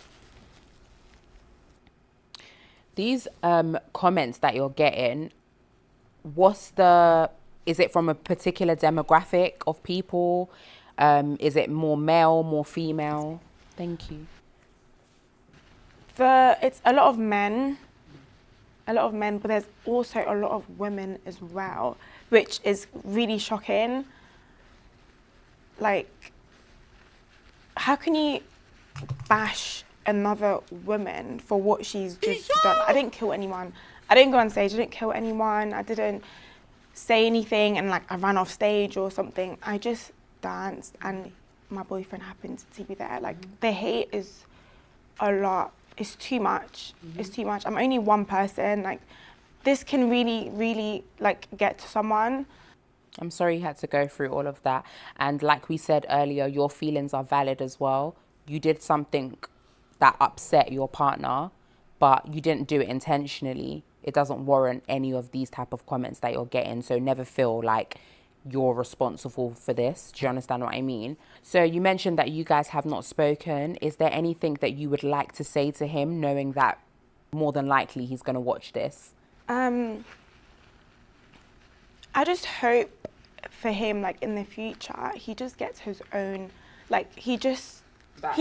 These comments that you're getting, is it from a particular demographic of people? Is it more male, more female? Thank you. It's a lot of men, but there's also a lot of women as well, which is really shocking. Like, how can you bash another woman for what she's just done? I didn't kill anyone. I didn't go on stage. I didn't kill anyone. I didn't say anything and like I ran off stage or something. I just danced and my boyfriend happened to be there. Like, the hate is a lot. It's too much. It's too much. I'm only one person. Like, this can really, really like get to someone. I'm sorry you had to go through all of that. And like we said earlier, your feelings are valid as well. You did something that upset your partner, but you didn't do it intentionally. It doesn't warrant any of these type of comments that you're getting. So never feel like you're responsible for this. Do you understand what I mean? So you mentioned that you guys have not spoken. Is there anything that you would like to say to him, knowing that more than likely he's going to watch this? I just hope for him, like, in the future, he just gets his own, like, he's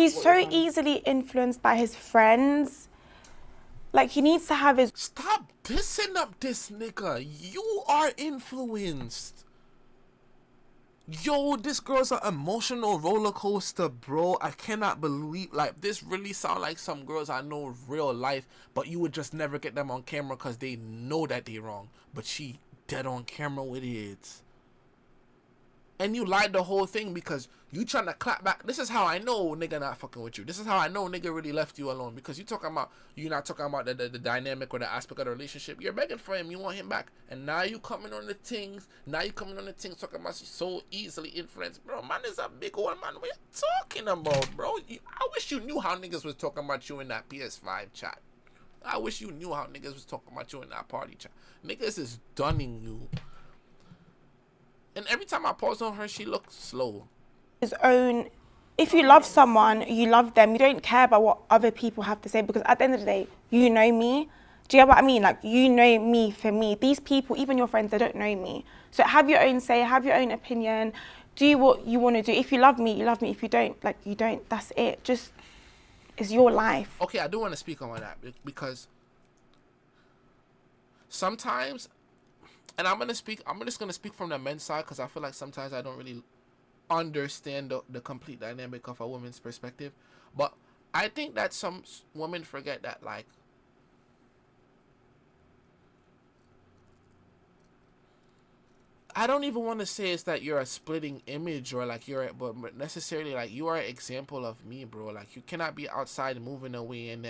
so easily influenced by his friends. Like, he needs to have his... Stop dissing up this nigga. You are influenced. Yo, this girl's an emotional roller coaster, bro. I cannot believe, like, this really sound like some girls I know real life, but you would just never get them on camera because they know that they wrong. But she dead on camera with it. And you lied the whole thing because you trying to clap back. This is how I know nigga not fucking with you. This is how I know nigga really left you alone. Because you're not talking about the dynamic or the aspect of the relationship. You're begging for him. You want him back. And now you coming on the things. Talking about she's so easily influenced. Bro, man is a big old man. What you talking about, bro? I wish you knew how niggas was talking about you in that PS5 chat. I wish you knew how niggas was talking about you in that party chat. Niggas is dunning you. And every time I pause on her, she looks slow. His own. If you love someone, you love them. You don't care about what other people have to say, because at the end of the day, you know me. Do you get what I mean? Like, you know me for me. These people, even your friends, they don't know me. So have your own say, have your own opinion. Do what you want to do. If you love me, you love me. If you don't, like, you don't. That's it. Just, it's your life. Okay, I do want to speak on that because sometimes, and I'm just gonna speak from the men's side, because I feel like sometimes I don't really understand the complete dynamic of a woman's perspective. But I think that some women forget that, like, I don't even want to say it's that you're a splitting image or like but necessarily like you are an example of me, bro. Like, you cannot be outside moving away and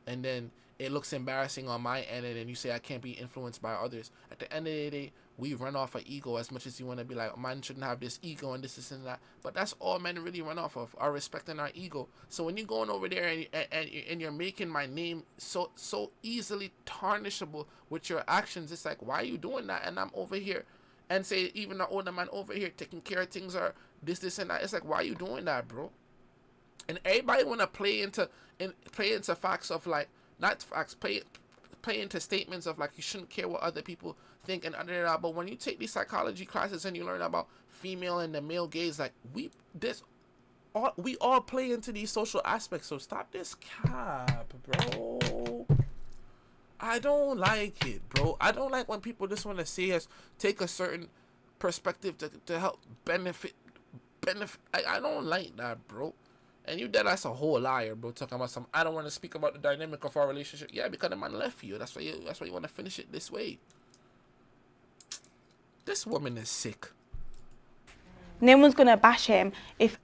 then it looks embarrassing on my end, and then you say I can't be influenced by others. At the end of the day, we run off of ego as much as you want to be like, man shouldn't have this ego and this and that. But that's all men really run off of, our respect and our ego. So when you're going over there and you're making my name so easily tarnishable with your actions, it's like, why are you doing that? And I'm over here, and say even the older man over here taking care of things or this and that. It's like, why are you doing that, bro? And everybody want to play into facts of like, not facts, play into statements of like, you shouldn't care what other people think and under that. But when you take these psychology classes and you learn about female and the male gaze, like, we all play into these social aspects. So stop this cap, bro. I don't like it, bro. I don't like when people just want to see us take a certain perspective to help benefit. I don't like that, bro. And you dead, that's a whole liar, bro. Talking about some, I don't want to speak about the dynamic of our relationship. Yeah, because the man left you. That's why you want to finish it this way. This woman is sick. No one's gonna bash him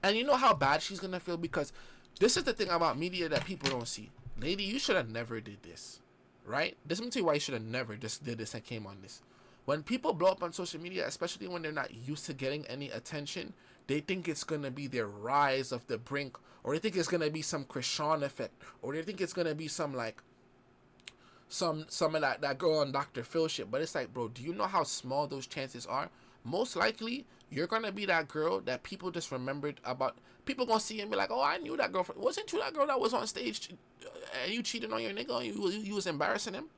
And you know how bad she's gonna feel, because this is the thing about media that people don't see. Lady, you should have never did this, right? Let me tell you why you should have never just did this and came on this. When people blow up on social media, especially when they're not used to getting any attention, they think it's gonna be their rise of the brink, or they think it's gonna be some Chrisean effect, or they think it's gonna be some like some of that girl on Dr. Phil shit. But it's like, bro, do you know how small those chances are? Most likely, you're gonna be that girl that people just remembered about. People gonna see and be like, oh, I knew that girl. Wasn't you that girl that was on stage and you cheated on your nigga and you was embarrassing him?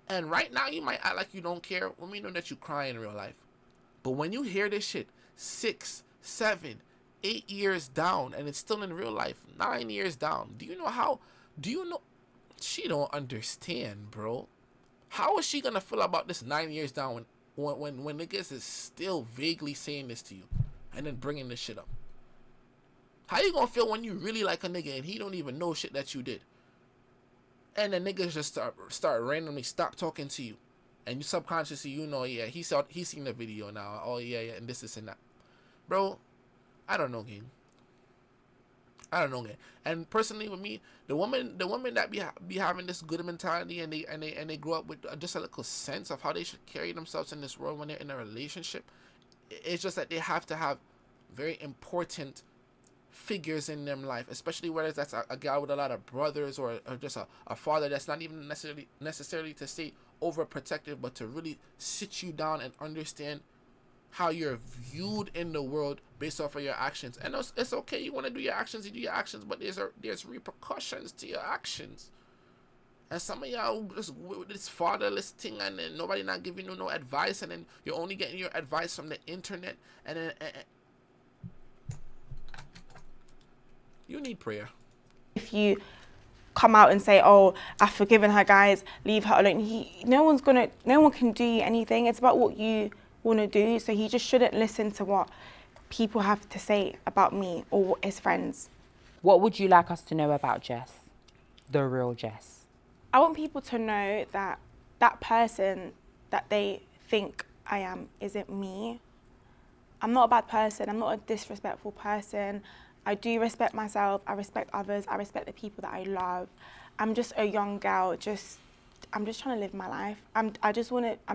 And right now, you might act like you don't care when we know that you cry in real life. But when you hear this shit 6, 7, 8 years down, and it's still in real life 9 years down, do you know she don't understand, bro. How is she gonna feel about this 9 years down when niggas is still vaguely saying this to you and then bringing this shit up? How you gonna feel when you really like a nigga and he don't even know shit that you did, and the niggas just start randomly stop talking to you, and you subconsciously, you know, yeah, he's seen the video now, oh yeah, and this and that, bro? I don't know, gang. And personally, with me, the woman that be having this good mentality, and they grow up with just a little sense of how they should carry themselves in this world when they're in a relationship. It's just that they have to have very important figures in their life, especially whether that's a guy with a lot of brothers, or just a father that's not even necessarily to say overprotective, but to really sit you down and understand how you're viewed in the world based off of your actions. And it's okay, you want to do your actions, you do your actions, but there's repercussions to your actions. And some of y'all just with this fatherless thing, and then nobody not giving you no advice, and then you're only getting your advice from the internet, and then you need prayer. if you come out and say, oh, I've forgiven her, guys, leave her alone. No one can do you anything. It's about what you want to do. So he just shouldn't listen to what people have to say about me or his friends. What would you like us to know about Jess? The real Jess. I want people to know that that person that they think I am isn't me. I'm not a bad person. I'm not a disrespectful person. I do respect myself. I respect others. I respect the people that I love. I'm just a young girl. I'm just trying to live my life. I'm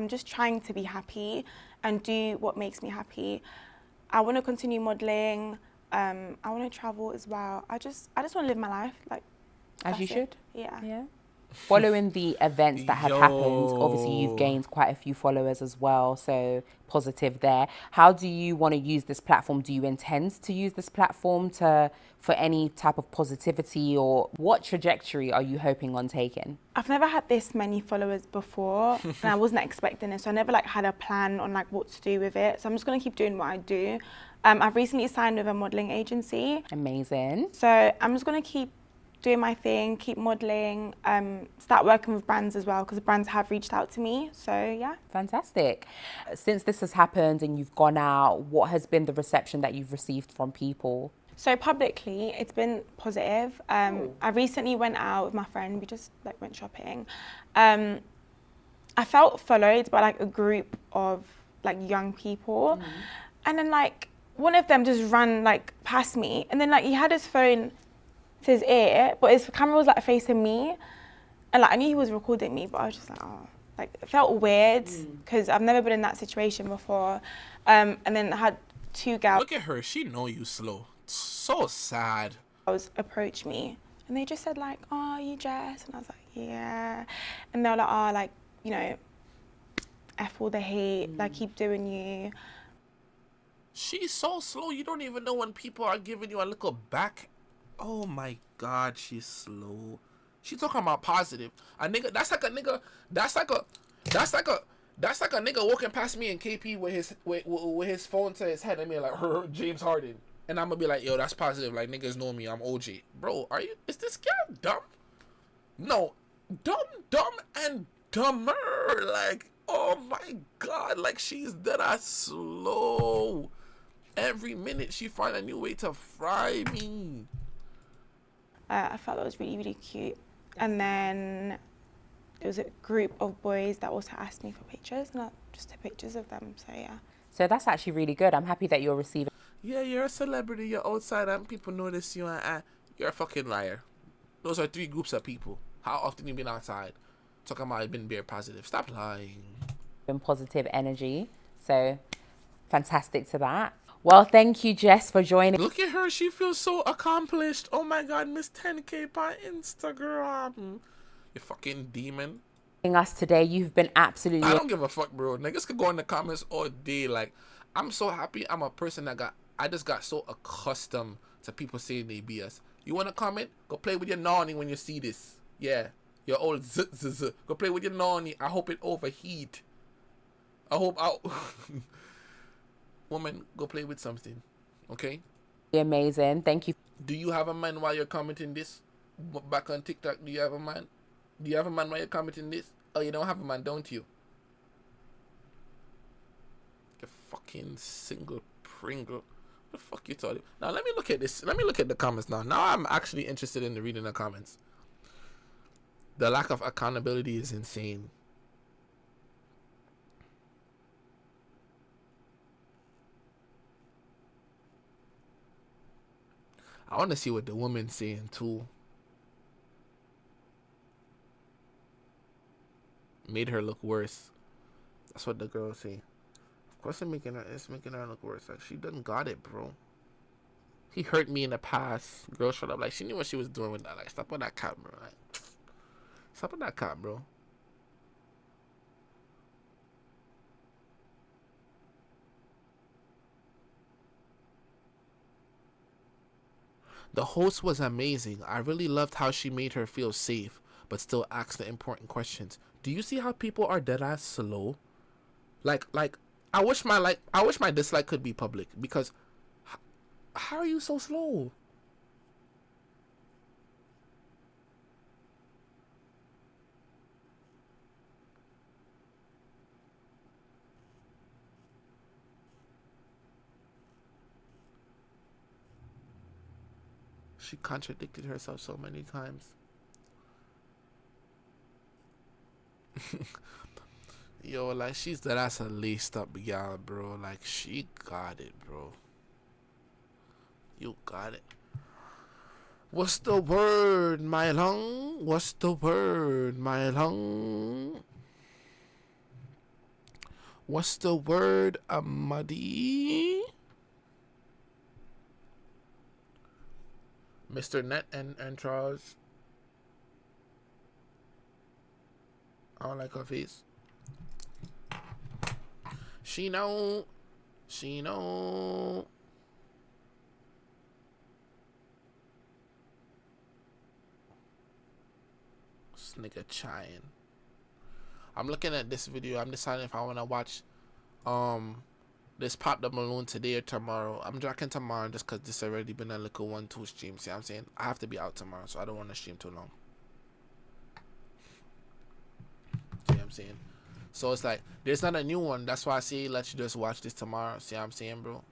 just trying to be happy and do what makes me happy. I want to continue modeling. I want to travel as well. I just want to live my life. Like, as you should. Yeah. Yeah. Following the events that have happened, obviously you've Yo. gained quite a few followers as well, so positive there. How do you want to use this platform? Do you intend to use this platform for any type of positivity, or what trajectory are you hoping on taking? I've never had this many followers before, and I wasn't expecting it, so I never like had a plan on like what to do with it. So I'm just gonna keep doing what I do. I've recently signed with a modelling agency. Amazing. So I'm just gonna keep doing my thing, keep modelling, start working with brands as well, because brands have reached out to me. So yeah. Fantastic. Since this has happened and you've gone out, what has been the reception that you've received from people? So publicly, it's been positive. I recently went out with my friend. We just like went shopping. I felt followed by like a group of like young people, and then like one of them just ran like past me, and then like he had his phone to his ear, but his camera was like facing me, and like I knew he was recording me, but I was just like, oh, like it felt weird because I've never been in that situation before. And then I had two girls. Look at her. She know you slow. So sad. Approach me, and they just said like, "Oh, you Jess?" And I was like, "Yeah." And they were like, "Oh, like, you know, F all the hate, like keep doing you." She's so slow. You don't even know when people are giving you a little back. Oh my God, she's slow. She talking about positive. A nigga, that's like a nigga walking past me in KP with his phone to his head and me like, James Harden. And I'm gonna be like, yo, that's positive. Like, niggas know me. I'm Ojay. Bro, is this girl dumb? No. Dumb, and dumber. Like, oh my God. Like, she's dead ass slow. Every minute she find a new way to fry me. I felt that was really, really cute. And then there was a group of boys that also asked me for pictures, and I just took pictures of them. So yeah. So that's actually really good. I'm happy that you're receiving. Yeah, you're a celebrity, you're outside, and people notice you, and you're a fucking liar. Those are three groups of people. How often you been outside talking about been beer positive? Stop lying. Positive energy. So fantastic to that. Well, thank you, Jess, for joining. Look at her. She feels so accomplished. Oh my God, Miss 10K by Instagram. You fucking demon. Us today. You've been absolutely... I don't give a fuck, bro. Niggas could go in the comments all day. Like, I'm so happy I'm a person that I just got so accustomed to people saying they BS. You want to comment? Go play with your nani when you see this. Yeah. Your old z. Go play with your nani. I hope it overheat. I hope woman, go play with something. Okay? Amazing. Thank you. Do you have a man while you're commenting this? Back on TikTok, do you have a man? Do you have a man while you're commenting this? Oh, you don't have a man, don't you? You fucking single Pringle. What the fuck you talking? Now let me look at this. Let me look at the comments now. Now I'm actually interested in reading the comments. The lack of accountability is insane. I want to see what the woman's saying too. Made her look worse. That's what the girl's saying. Of course it's making her look worse. Like, she done got it, bro. He hurt me in the past. Girl shut up. Like, she knew what she was doing with that. Like, stop with that cat, bro. Like, stop with that cat, bro. The host was amazing. I really loved how she made her feel safe, but still asked the important questions. Do you see how people are dead ass slow? Like I wish my dislike could be public, because how are you so slow? She contradicted herself so many times. Yo, like, she's that's a laced up gal, bro. Like, she got it, bro. You got it. What's the word, my long? What's the word, my long? What's the word, Amadi? Mr. Net and Charles. I don't like her face. She know. She know. This nigga trying. I'm looking at this video. I'm deciding if I want to watch this Pop the Balloon today or tomorrow. I'm jacking tomorrow just because this already been a little 1-2 stream. See what I'm saying? I have to be out tomorrow, so I don't want to stream too long. See what I'm saying? So it's like there's not a new one. That's why I say let you just watch this tomorrow. See what I'm saying, bro?